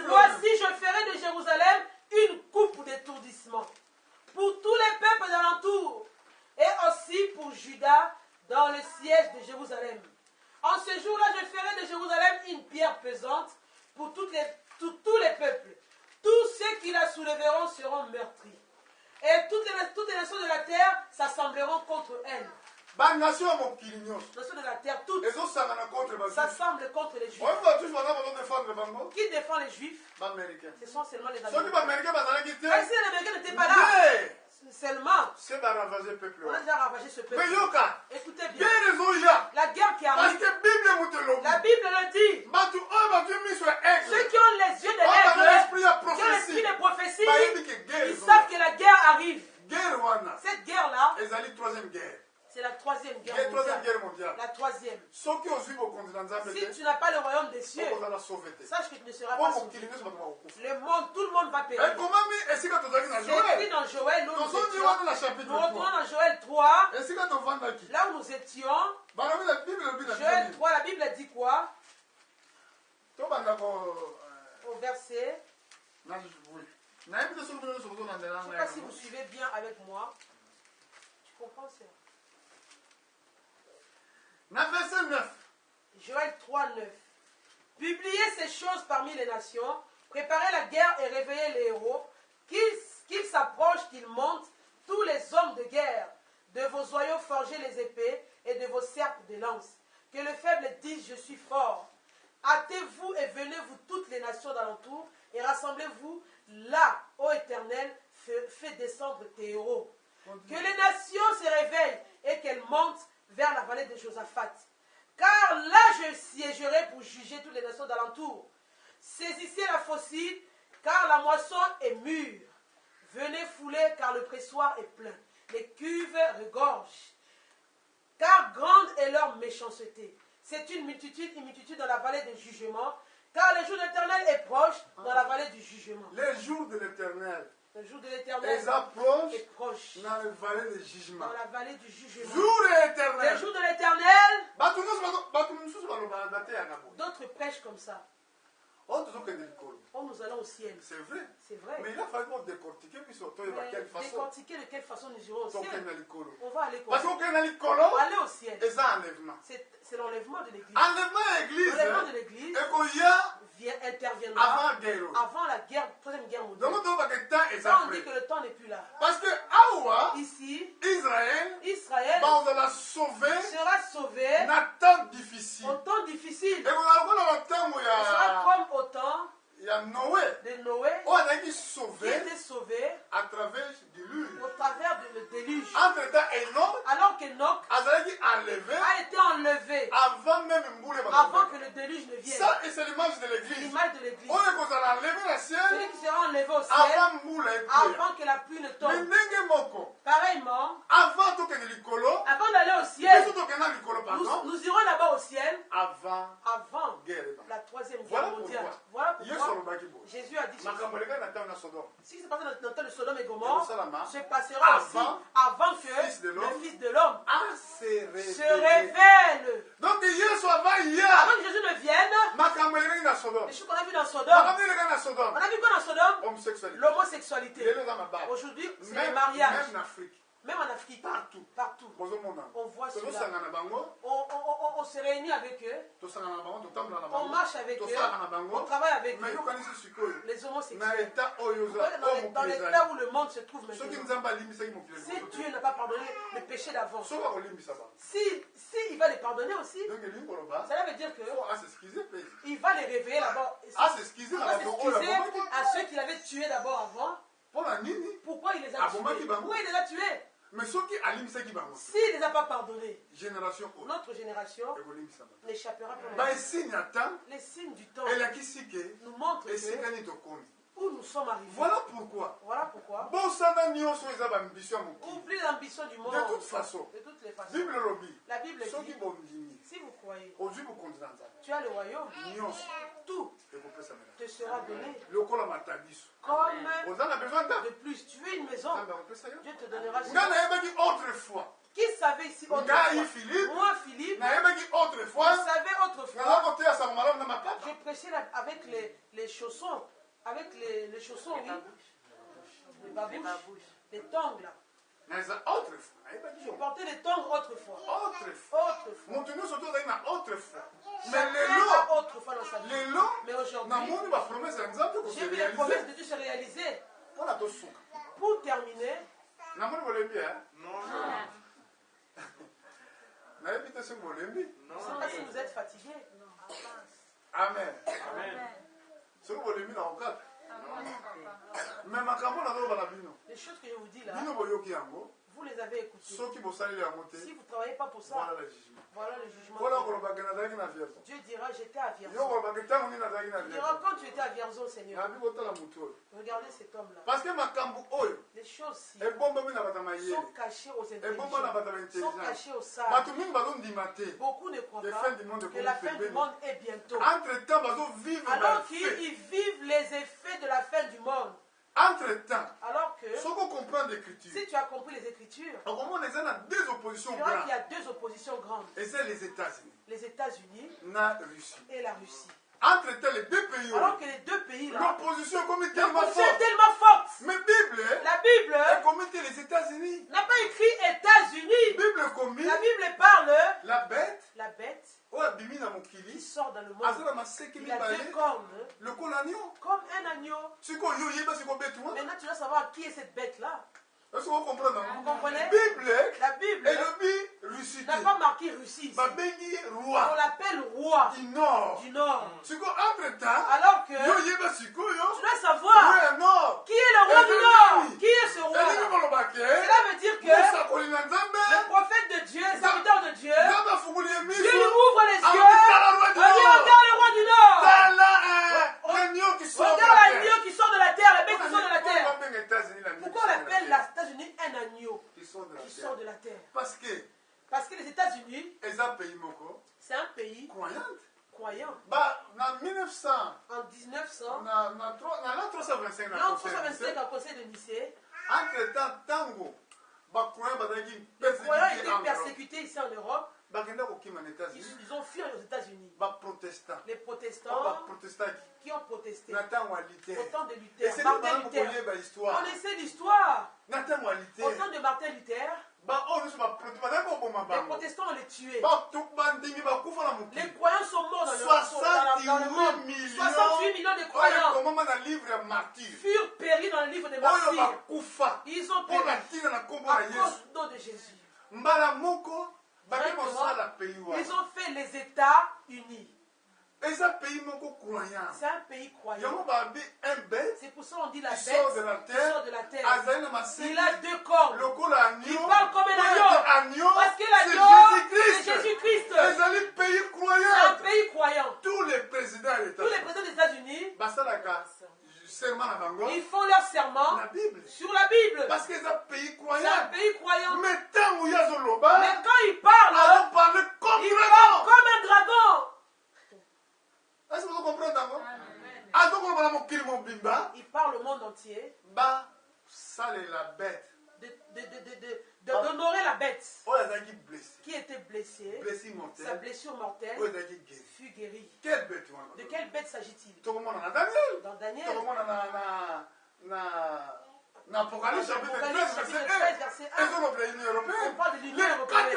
[SPEAKER 1] Voici, je ferai de Jérusalem une coupe d'étourdissement pour tous les peuples d'alentour et aussi pour Juda dans le siège de Jérusalem. En ce jour-là, je ferai de Jérusalem une pierre pesante pour tous les peuples. Tous ceux qui la soulèveront seront meurtris. Et toutes les nations de la terre s'assembleront contre elle. Les nations de la terre, toutes s'assemblent contre les Juifs. Qui défend les Juifs? Ce sont seulement les Américains. Si les Américains n'étaient pas là, seulement, on a déjà ravagé ce peuple. Écoutez bien, la guerre qui arrive, la Bible le dit. Ceux qui ont les yeux de l'aigle, qui ont l'esprit de prophétie, ils savent que la guerre arrive. Cette guerre-là, c'est la troisième guerre mondiale. La troisième. Si tu n'as pas le royaume des cieux, sache que tu ne seras pas sauvé. Le monde, tout le monde va périr. C'est écrit dans Joël, nous retournons dans Joël 3, là où nous étions. Joël 3, la Bible dit quoi? Au verset. Je ne sais pas si vous suivez bien avec moi. Tu comprends ça?
[SPEAKER 2] Verset 9.
[SPEAKER 1] Joël 3, 9. Publiez ces choses parmi les nations, préparez la guerre et réveillez les héros, qu'ils s'approchent, qu'ils montent, tous les hommes de guerre, de vos joyaux forgez les épées et de vos serpes de lance. Que le faible dise, je suis fort. Hâtez-vous et venez, vous toutes les nations d'alentour, et rassemblez-vous là, ô Éternel, fais descendre tes héros. Que les nations se réveillent et qu'elles montent vers la vallée de Josaphat. Car là je siégerai pour juger toutes les nations d'alentour. Saisissez la faucille, car la moisson est mûre. Venez fouler, car le pressoir est plein. Les cuves regorgent. Car grande est leur méchanceté. C'est une multitude dans la vallée du jugement. Car le jour de l'Éternel est proche dans la vallée du jugement.
[SPEAKER 2] Les jours de l'Éternel.
[SPEAKER 1] Le jour de l'Éternel est proche
[SPEAKER 2] dans la vallée du jugement.
[SPEAKER 1] Dans la vallée du jugement.
[SPEAKER 2] Jour de l'Éternel.
[SPEAKER 1] Le jour de l'Éternel. D'autres prêchent comme ça.
[SPEAKER 2] Oh,
[SPEAKER 1] nous allons au ciel.
[SPEAKER 2] C'est vrai.
[SPEAKER 1] C'est vrai.
[SPEAKER 2] Mais il a fallu décortiquer, puis surtout de quelle façon.
[SPEAKER 1] Décortiquer de quelle façon nous irons au ciel.
[SPEAKER 2] On
[SPEAKER 1] va aller
[SPEAKER 2] parce qu'on aller
[SPEAKER 1] au ciel. C'est l'enlèvement de l'église. L'enlèvement de l'église interviendra avant la guerre, troisième guerre mondiale. Ça, on dit que le temps n'est plus là.
[SPEAKER 2] Parce que
[SPEAKER 1] ici,
[SPEAKER 2] Israël
[SPEAKER 1] sera sauvé
[SPEAKER 2] au
[SPEAKER 1] temps difficile.
[SPEAKER 2] Et
[SPEAKER 1] Ce sera comme au temps de Noé
[SPEAKER 2] qui
[SPEAKER 1] était sauvé
[SPEAKER 2] à travers
[SPEAKER 1] le déluge.
[SPEAKER 2] Alors
[SPEAKER 1] qu'Enoch a été enlevé avant que le déluge ne vienne.
[SPEAKER 2] Ça, c'est l'image de l'église.
[SPEAKER 1] L'image de l'église.
[SPEAKER 2] Celui
[SPEAKER 1] qui sera enlevé au ciel avant que la pluie ne tombe. Pareillement, avant d'aller au ciel, nous irons là-bas au ciel avant la troisième guerre mondiale. Voilà pourquoi Jésus a dit ce qui se passe dans le temps de Sodome et Gomorrhe se passera aussi avant que le Fils de l'homme se révèle.
[SPEAKER 2] Donc
[SPEAKER 1] avant que Jésus ne vienne, les choses qu'on a vues dans Sodome, on a vu quoi dans Sodome? L'homosexualité. Aujourd'hui, c'est le mariage. Même en Afrique, partout. On voit cela. On se réunit avec eux. On marche avec eux. On travaille avec eux. Les homosexuels. Dans l'état où le monde se trouve maintenant. Si Dieu n'a pas pardonné le péché d'avant, si il va les pardonner aussi, cela veut dire qu'il va les réveiller là-bas. Il va s'excuser à ceux qu'il avait tués d'abord avant. Pourquoi il les a tués?
[SPEAKER 2] Mais ceux qui aliment ce qui va
[SPEAKER 1] s'il ne les a pas pardonnés, notre génération n'échappera pas. Les signes du temps nous montrent où nous sommes arrivés.
[SPEAKER 2] Voilà pourquoi.
[SPEAKER 1] Voilà pourquoi.
[SPEAKER 2] Oublie
[SPEAKER 1] l'ambition du monde.
[SPEAKER 2] De toute façon.
[SPEAKER 1] De toutes les façons.
[SPEAKER 2] Bible lobby.
[SPEAKER 1] La Bible dit, si vous croyez, tu as le royaume, tout te sera donné. Comme de plus, tu veux une maison, Dieu te donnera
[SPEAKER 2] autrefois.
[SPEAKER 1] Qui savait ici autrefois? Moi, Philippe,
[SPEAKER 2] autrefois.
[SPEAKER 1] je savais autrefois. Je prêchais avec les chaussons. Avec les chaussons, oui. Les babouches. Les tongs, là. Je portais les tongs autrefois. Autrefois dans sa vie. Mais aujourd'hui, j'ai vu les promesses de Dieu se réaliser. Pour terminer,
[SPEAKER 2] je ne sais
[SPEAKER 1] pas si vous êtes fatigué.
[SPEAKER 2] Amen. Les choses que je vous dis là, vous les avez écoutées. Si vous ne travaillez pas pour ça, voilà le jugement. Dieu dira, j'étais à Vierzon. Il dira, quand tu étais à Vierzon, Seigneur, regardez cet homme-là. Parce que
[SPEAKER 1] les choses-ci sont cachées aux intelligents, sont cachées aux sages. Beaucoup ne croient pas que la fin du monde est bientôt. Alors qu'ils vivent les effets de la fin du monde.
[SPEAKER 2] Entre-temps,
[SPEAKER 1] alors que
[SPEAKER 2] si
[SPEAKER 1] tu as compris les Écritures, tu verras qu'il y a deux oppositions grandes.
[SPEAKER 2] Et c'est les États-Unis.
[SPEAKER 1] Les États-Unis et la Russie.
[SPEAKER 2] Entre les deux pays,
[SPEAKER 1] alors que les deux pays là,
[SPEAKER 2] l'opposition est tellement
[SPEAKER 1] forte.
[SPEAKER 2] Mais
[SPEAKER 1] la Bible
[SPEAKER 2] les États-Unis
[SPEAKER 1] n'a pas écrit États-Unis. La Bible parle
[SPEAKER 2] la bête
[SPEAKER 1] qui sort dans le monde. Il a deux cornes comme un agneau. Maintenant tu dois savoir qui est cette bête là.
[SPEAKER 2] Est-ce que vous comprenez?
[SPEAKER 1] Vous comprenez?
[SPEAKER 2] La Bible
[SPEAKER 1] n'a pas marqué Russie. On l'appelle roi
[SPEAKER 2] du Nord.
[SPEAKER 1] Entre-temps, alors que tu dois savoir qui est le roi du Nord. Qui est ce roi? Cela veut dire que le prophète de Dieu, le serviteur de Dieu, Dieu lui ouvre les yeux. Il dit, regarde le roi du Nord. Regarde l'agneau qui sort de la terre, la bête qui sort de la terre. Pourquoi on appelle les États-Unis un agneau qui sort de la terre? Parce que les États-Unis, c'est un pays croyant.
[SPEAKER 2] En 1900,
[SPEAKER 1] en 1900,
[SPEAKER 2] l'an 325
[SPEAKER 1] au conseil de Nicée,
[SPEAKER 2] entre-temps,
[SPEAKER 1] les croyants étaient persécutés ici en Europe. Ils ont fui aux États-Unis. Les protestants qui ont protesté. Au temps de Luther. Martin Luther. On essaie l'histoire. Au temps de Martin Luther, les protestants ont les tués. Les croyants sont morts dans le monde. 68 millions de croyants furent péris dans le livre des martyrs. Ils ont péri à cause de Jésus. Ils ont fait les États-Unis. C'est un pays croyant. C'est pour ça qu'on dit la bête qui sort de la terre. Il a deux corps. Il parle comme un agneau. Parce que l'agneau, c'est Jésus-Christ. C'est un pays croyant.
[SPEAKER 2] Tous les présidents
[SPEAKER 1] des États-Unis,
[SPEAKER 2] ils
[SPEAKER 1] font leur serment sur la Bible.
[SPEAKER 2] Parce que c'est un pays croyant.
[SPEAKER 1] C'est un pays croyant.
[SPEAKER 2] Mais quand
[SPEAKER 1] ils parlent, ils parlent comme un dragon.
[SPEAKER 2] Est-ce que vous comprenez?
[SPEAKER 1] Il parle au monde entier.
[SPEAKER 2] Ça est la bête.
[SPEAKER 1] D'honorer la bête qui était blessée. Sa blessure mortelle fut guérie. De quelle bête s'agit-il? Dans Daniel.
[SPEAKER 2] Dans Apocalypse chapitre 13,
[SPEAKER 1] verset 1. On parle de l'Union européenne.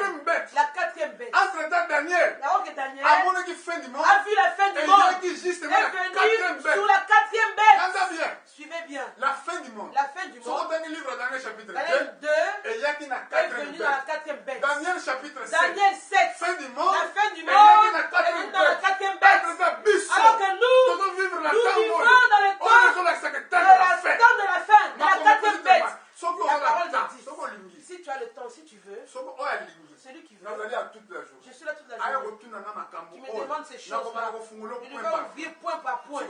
[SPEAKER 1] La quatrième bête.
[SPEAKER 2] Entre-temps, Daniel
[SPEAKER 1] alors que Daniel
[SPEAKER 2] a vu
[SPEAKER 1] la fin du monde.
[SPEAKER 2] Est venu sur
[SPEAKER 1] la quatrième bête. Suivez bien.
[SPEAKER 2] La fin du monde.
[SPEAKER 1] Daniel
[SPEAKER 2] livre Daniel chapitre
[SPEAKER 1] 2
[SPEAKER 2] et il y a qui
[SPEAKER 1] est venu dans la quatrième bête.
[SPEAKER 2] Daniel chapitre 7.
[SPEAKER 1] Daniel 7.
[SPEAKER 2] Fin du monde.
[SPEAKER 1] La fin du monde est venu dans la quatrième bête. Alors que nous vivons dans le temps de la fin. De la quatrième bête. La parole de Dieu. Si tu as le temps, si tu veux, celui qui veut, je suis là toute la journée. Tu me demandes ces choses-là. Je vais ouvrir point par point.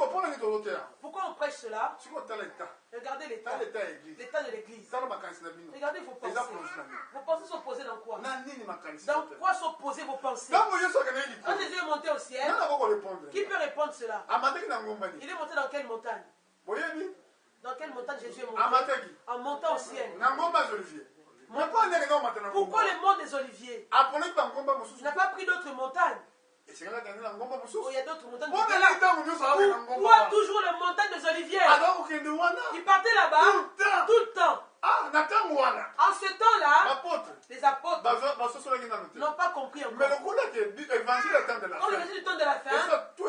[SPEAKER 1] Pourquoi on prêche prêche cela, regardez l'état. L'état de l'église. Regardez vos pensées. Vos pensées sont posées dans quoi? Dans quoi sont posées vos pensées? Quand Jésus est monté au ciel, qui peut répondre cela? Il est monté dans quelle montagne? Dans quelle montagne Jésus est monté? En montant au ciel. Pourquoi le mont des Oliviers? Il n'a pas pris d'autres montagnes. Il y a d'autres montagnes. Pourquoi toujours les montagnes des Oliviers? Il partait là-bas tout le temps. En ce temps-là, les apôtres n'ont pas compris encore. Quand l'évangile du temps de la fin, tout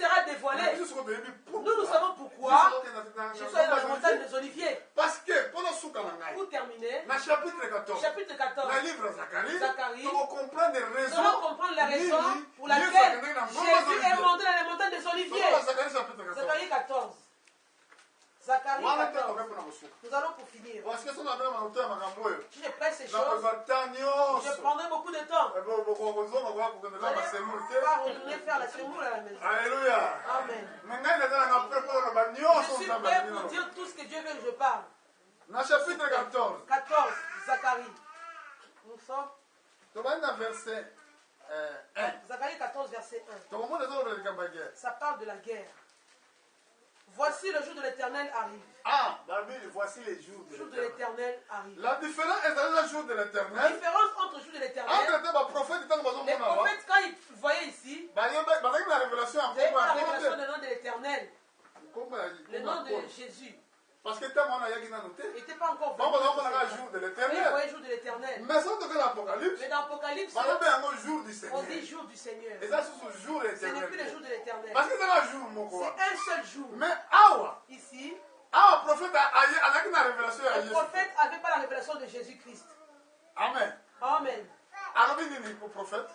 [SPEAKER 1] sera dévoilé. Nous savons pourquoi je suis allé dans la montagne des Oliviers. Pour terminer, chapitre 14, Zacharie, nous allons comprendre la raison pour laquelle Jésus est monté dans les montagnes des Oliviers. Zacharie 14. Zacharie 14. Nous allons pour finir. Si je presse ces choses, je prendrai beaucoup de temps. Vous allez pas retourner faire la semoule à la maison.
[SPEAKER 2] Alléluia.
[SPEAKER 1] Amen. Je suis prêt pour dire tout ce que Dieu veut que je parle.
[SPEAKER 2] Chapitre 14.
[SPEAKER 1] 14, Zacharie. Nous sommes.
[SPEAKER 2] Verset 1.
[SPEAKER 1] Zacharie 14, verset 1. Ça parle de la guerre. Voici le jour de l'Éternel arrive.
[SPEAKER 2] Voici les jours
[SPEAKER 1] de l'Éternel arrive.
[SPEAKER 2] La différence est dans le jour de l'Éternel.
[SPEAKER 1] La différence entre le jour de l'Éternel. Les prophètes, quand ils voyaient ici, ils avaient la révélation du nom de l'Éternel. Le nom de Jésus.
[SPEAKER 2] Parce que il
[SPEAKER 1] n'était pas encore
[SPEAKER 2] venu. Le jour de l'Éternel. Mais dans l'Apocalypse,
[SPEAKER 1] on dit jour du Seigneur.
[SPEAKER 2] Ce n'est
[SPEAKER 1] plus le jour de l'Éternel.
[SPEAKER 2] C'est
[SPEAKER 1] un seul jour.
[SPEAKER 2] Mais
[SPEAKER 1] ici,
[SPEAKER 2] le prophète
[SPEAKER 1] n'avait pas la révélation de Jésus-Christ.
[SPEAKER 2] Amen.
[SPEAKER 1] Amen.
[SPEAKER 2] Prophète.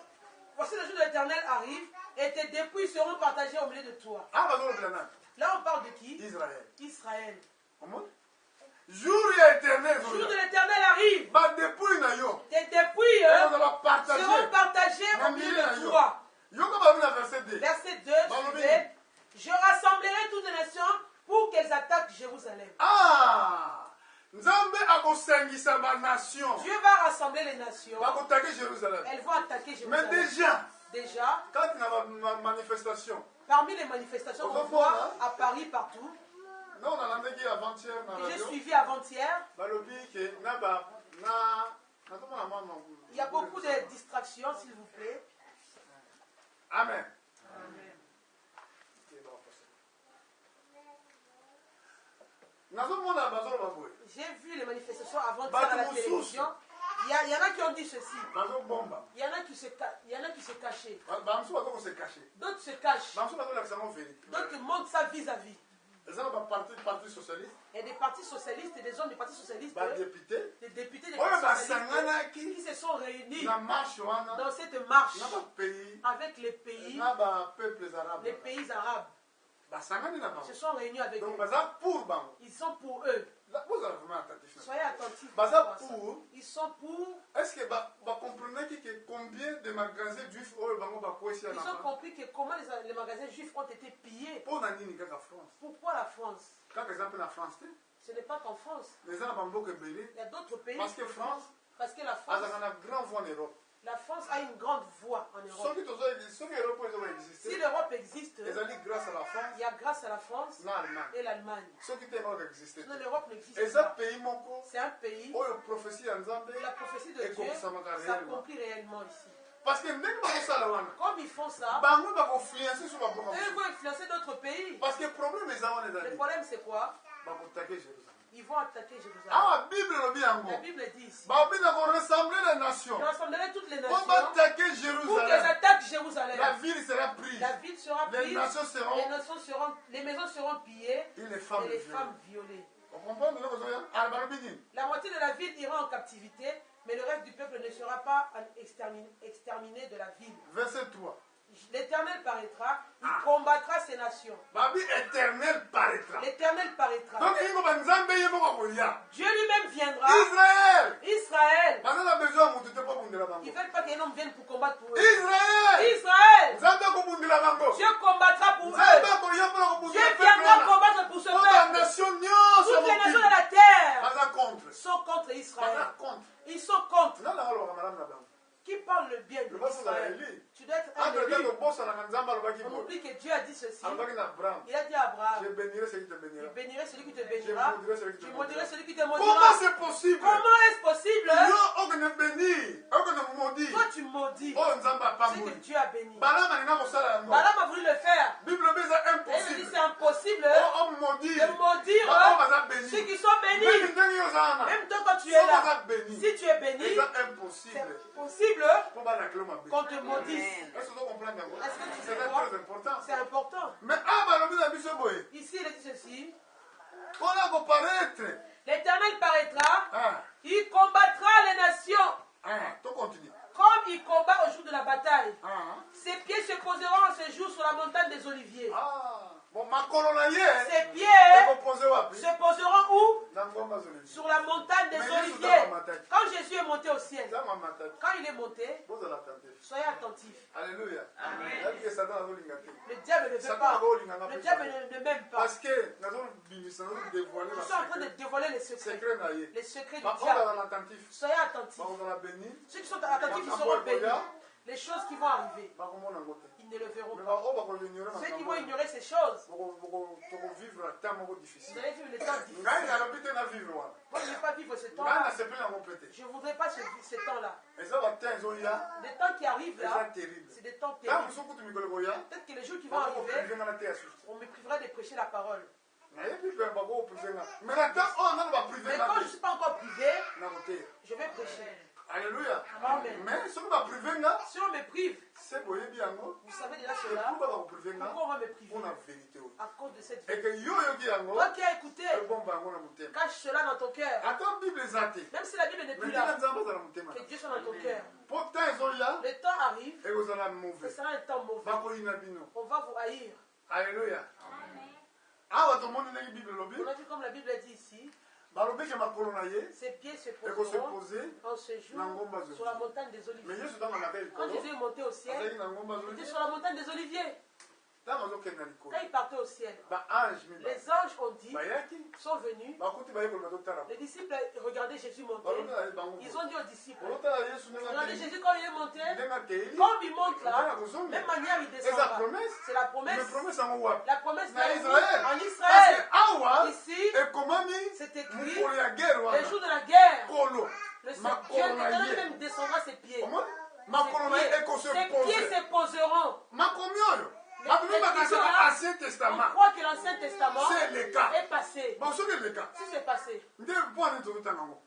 [SPEAKER 1] Voici le jour de l'Éternel arrive et tes dépouilles seront partagées au milieu de toi. Là, on parle de qui? Israël.
[SPEAKER 2] Jour
[SPEAKER 1] de l'Éternel arrive. Tes dépouilles seront partagées au milieu de toi. Verset 2, je rassemblerai toutes les nations pour qu'elles attaquent Jérusalem. Dieu va rassembler les nations. Elles vont attaquer Jérusalem.
[SPEAKER 2] Mais
[SPEAKER 1] déjà,
[SPEAKER 2] quand il y a une manifestation,
[SPEAKER 1] parmi les manifestations qu'on voit à Paris partout, que j'ai suivi avant-hier, il y a beaucoup de distractions, s'il vous plaît.
[SPEAKER 2] Amen.
[SPEAKER 1] J'ai vu les manifestations avant-hier à la télévision. Il y en a qui ont dit ceci. Il y en a qui se cachaient. D'autres se cachent. D'autres montrent ça vis-à-vis. Il y a des partis socialistes et des hommes des partis socialistes, des députés des partis socialistes qui se sont réunis dans cette marche avec les pays arabes. Ils se sont réunis avec eux. Ils sont pour eux. Soyez attentifs. Ils sont pour.
[SPEAKER 2] Est-ce que vous comprenez combien de magasins juifs
[SPEAKER 1] ils ont compris que comment les magasins juifs ont été pillés. Pourquoi la France? Ce n'est pas qu'en France. Il y a d'autres pays. Parce que la France
[SPEAKER 2] a une grande voix en Europe.
[SPEAKER 1] La France a une grande voix en Europe. Si l'Europe existe, il y a grâce à la France et l'Allemagne. Sinon l'Europe n'existe pas. C'est un pays où la prophétie de Dieu s'accomplit réellement ici.
[SPEAKER 2] Parce que
[SPEAKER 1] comme ils font ça, ils vont influencer d'autres pays.
[SPEAKER 2] Parce que le
[SPEAKER 1] problème c'est quoi? Ils vont attaquer Jérusalem.
[SPEAKER 2] La
[SPEAKER 1] Bible dit ici.
[SPEAKER 2] Ils vont rassembler les nations.
[SPEAKER 1] Ils rassembleront toutes les nations.
[SPEAKER 2] Pour attaquer Jérusalem.
[SPEAKER 1] Pour qu'elles attaquent Jérusalem.
[SPEAKER 2] La ville sera prise.
[SPEAKER 1] Les maisons seront pillées. Et les femmes violées. La moitié de la ville ira en captivité, mais le reste du peuple ne sera pas exterminé de la ville.
[SPEAKER 2] Verset 3.
[SPEAKER 1] L'Éternel paraîtra, il combattra ces nations.
[SPEAKER 2] L'Éternel paraîtra.
[SPEAKER 1] L'Éternel paraîtra.
[SPEAKER 2] Donc,
[SPEAKER 1] Dieu lui-même viendra.
[SPEAKER 2] Israël.
[SPEAKER 1] Israël. Ils ne veulent pas qu'un homme vienne pour combattre pour eux. Israël. Dieu combattra pour eux. Dieu viendra combattre pour ce peuple. Toutes les nations de la terre sont contre Israël. Ils sont contre. Qui parle le bien de Israël? Tu dois être un élu. On oublie que Dieu a dit ceci. Il a dit à Abraham, je bénirai celui qui te bénira. Je maudirai celui qui te maudira.
[SPEAKER 2] Comment c'est possible?
[SPEAKER 1] Comment est-ce possible? Toi tu maudis ce que Dieu a béni. Balaam a voulu le faire. Il dit c'est impossible de maudire ceux qui sont bénis. Même toi quand tu es là, si tu es béni, c'est impossible qu'on te maudisse. Est-ce que tu sais quoi? C'est important.
[SPEAKER 2] Mais
[SPEAKER 1] ici il dit ceci. L'Éternel paraîtra, il combattra les nations. Comme il combat au jour de la bataille. Ses pieds se poseront en ce jour sur la montagne des Oliviers. Ses pieds se poseront où? Sur la montagne des Oliviers. Quand Jésus est monté au ciel, quand il est monté, soyez attentifs.
[SPEAKER 2] Alléluia.
[SPEAKER 1] Amen. Le diable ne veut pas. Le diable ne m'aime pas.
[SPEAKER 2] Parce que nous sommes
[SPEAKER 1] en train de dévoiler les secrets. Les secrets du diable. Soyez attentifs. Ceux qui sont attentifs, ils seront bénis. Les choses qui vont arriver, ils ne le verront pas. Ceux qui vont ignorer ces choses, vous allez vivre les temps difficiles. Moi, je ne vais pas vivre ce temps-là. Je ne voudrais pas ce temps-là. Les temps qui arrivent là, c'est des temps terribles. Peut-être que les jours qui vont arriver, on me privera de prêcher la parole. Mais quand je ne suis pas encore privé, je vais prêcher.
[SPEAKER 2] Alléluia.
[SPEAKER 1] Amen.
[SPEAKER 2] Mais si on
[SPEAKER 1] me prive, vous savez déjà cela. Pourquoi on va me priver? À cause de cette vérité. Toi qui as écouté, cache cela dans ton cœur. Même si la Bible n'est plus là, que Dieu soit dans ton cœur. Le temps arrive, ce sera un temps mauvais. On va vous haïr.
[SPEAKER 2] Alléluia.
[SPEAKER 1] On a vu comme la Bible dit ici. Ses pieds se poseront en ce jour sur la montagne des Oliviers. Quand Jésus est monté au ciel, il était sur la montagne des Oliviers. Quand il partait au ciel, les anges ont dit, sont venus. Les disciples regardaient Jésus monter. Ils ont dit aux disciples, regardez Jésus quand il est monté, comme il monte là, même manière il descendra. C'est la promesse. La promesse en Israël. Ici, c'est écrit, le jour de la guerre, Dieu même descendra ses pieds. Ses pieds se poseront. On croit que l'Ancien Testament est passé. Si c'est passé,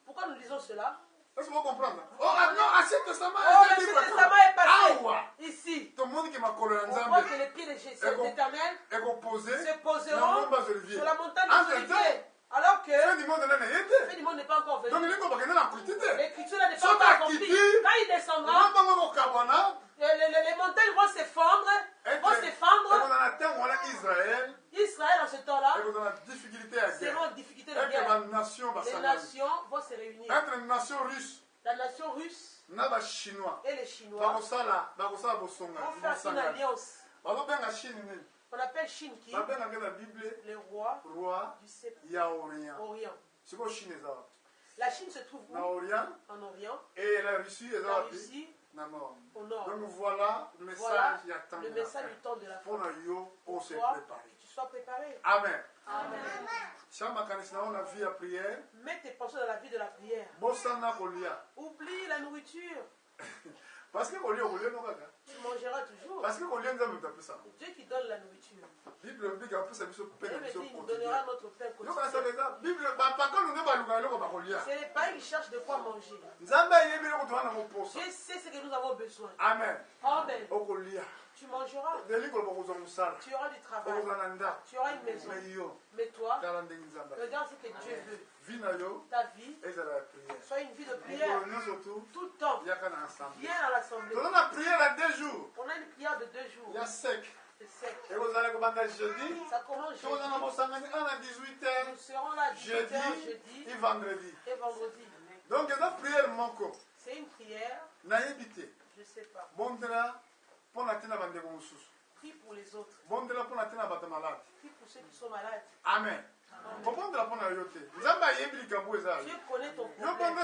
[SPEAKER 1] pourquoi nous disons cela?
[SPEAKER 2] Est-ce que vous comprenez?
[SPEAKER 1] l'Ancien Testament est passé. Ici, on croit que les pieds de l'Éternel se poseront sur la montagne des Oliviers. Alors que
[SPEAKER 2] fin du monde
[SPEAKER 1] n'est pas encore venu.
[SPEAKER 2] L'écriture
[SPEAKER 1] n'est pas encore accomplie. Quand il descendra, les montagnes vont s'effondrer. Israël en ce temps-là sera en difficulté de guerre. Les nations vont se réunir. La nation russe et les Chinois vont faire une alliance. On appelle Chine qui le roi du Orient. La Chine se trouve où? En Orient.
[SPEAKER 2] Et la Russie
[SPEAKER 1] au nord.
[SPEAKER 2] Donc voilà le message
[SPEAKER 1] du temps de la fin.
[SPEAKER 2] Pour se préparer.
[SPEAKER 1] Que tu sois préparé.
[SPEAKER 2] Amen.
[SPEAKER 1] Amen. Mets tes pensées dans la vie de la prière. Oublie la nourriture.
[SPEAKER 2] Parce que
[SPEAKER 1] tu mangeras toujours.
[SPEAKER 2] Parce que
[SPEAKER 1] Dieu qui donne la nourriture.
[SPEAKER 2] Il nous
[SPEAKER 1] donnera notre pain quotidien. C'est les païens qui cherchent de quoi manger. Je sais ce que nous avons besoin.
[SPEAKER 2] Amen.
[SPEAKER 1] Amen. Tu mangeras. Tu auras du travail. Tu auras une maison. Mais toi, regarde ce que Dieu veut. Ta vie soit une vie de prière. Tout le temps. Viens à l'assemblée.
[SPEAKER 2] On a une prière de 2 jours.
[SPEAKER 1] On a une prière de 2 jours.
[SPEAKER 2] Il y a sec.
[SPEAKER 1] C'est sec.
[SPEAKER 2] Et vous
[SPEAKER 1] Ça commence jeudi. Nous serons là jeudi
[SPEAKER 2] et vendredi. Donc, c'est une prière.
[SPEAKER 1] Je ne sais pas. Prie pour les autres. Prie pour ceux qui sont malades.
[SPEAKER 2] Amen.
[SPEAKER 1] Dieu connaît ton problème.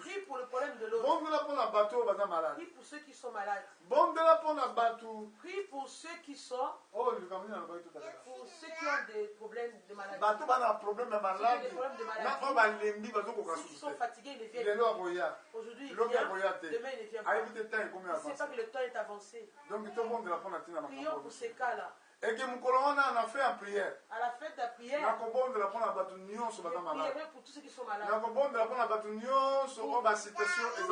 [SPEAKER 1] Prie pour le problème de l'autre. Prie pour ceux qui sont malades. Prie pour ceux qui sont. Pour ceux qui ont des problèmes de maladie. Ceux qui sont fatigués, ils ne viennent pas. Aujourd'hui, il vient. Demain, il ne vient pas. Il ne sait pas que le temps est avancé. Prions pour ces cas-là.
[SPEAKER 2] Et que mon colonel en a fait en prière.
[SPEAKER 1] À la fête de la prière. Je prierai pour tous ceux qui sont malades. Pour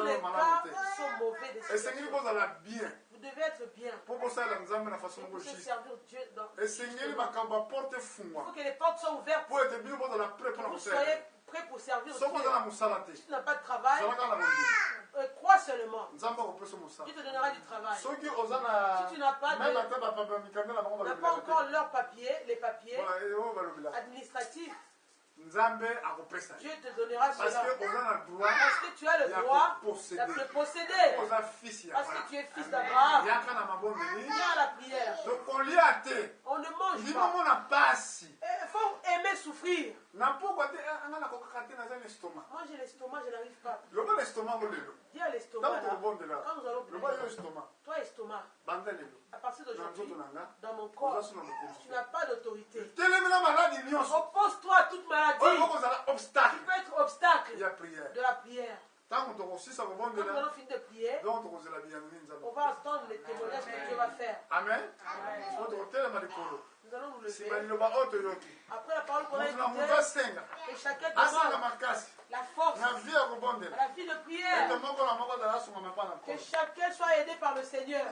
[SPEAKER 1] les cas qui sont mauvais de situation. Vous devez être bien. Pour servir Dieu dans il faut que les portes soient ouvertes. Que vous soyez prêts pour servir Dieu. Si tu n'as pas de travail, crois seulement. Dieu te donnera du travail. Si tu n'as pas encore leurs papiers, les papiers administratifs, Dieu te donnera cela. Parce que tu as le droit de posséder. Parce que tu es fils d'Abraham. Viens à la prière. On ne mange pas. Il faut aimer souffrir. Moi j'ai l'estomac, je n'arrive pas. Dis à l'estomac. Quand nous allons prier. Toi estomac. À partir d'aujourd'hui, dans mon corps, tu n'as pas d'autorité. Oppose-toi à toute maladie. Tu peux être obstacle de la prière. Quand nous allons finir de prier, on va attendre les témoignages que Dieu va faire.
[SPEAKER 2] Amen.
[SPEAKER 1] Nous allons nous lever. Après la parole qu'on a écoutée, et chacun demande la force, la vie de prière. Que chacun soit aidé par le Seigneur.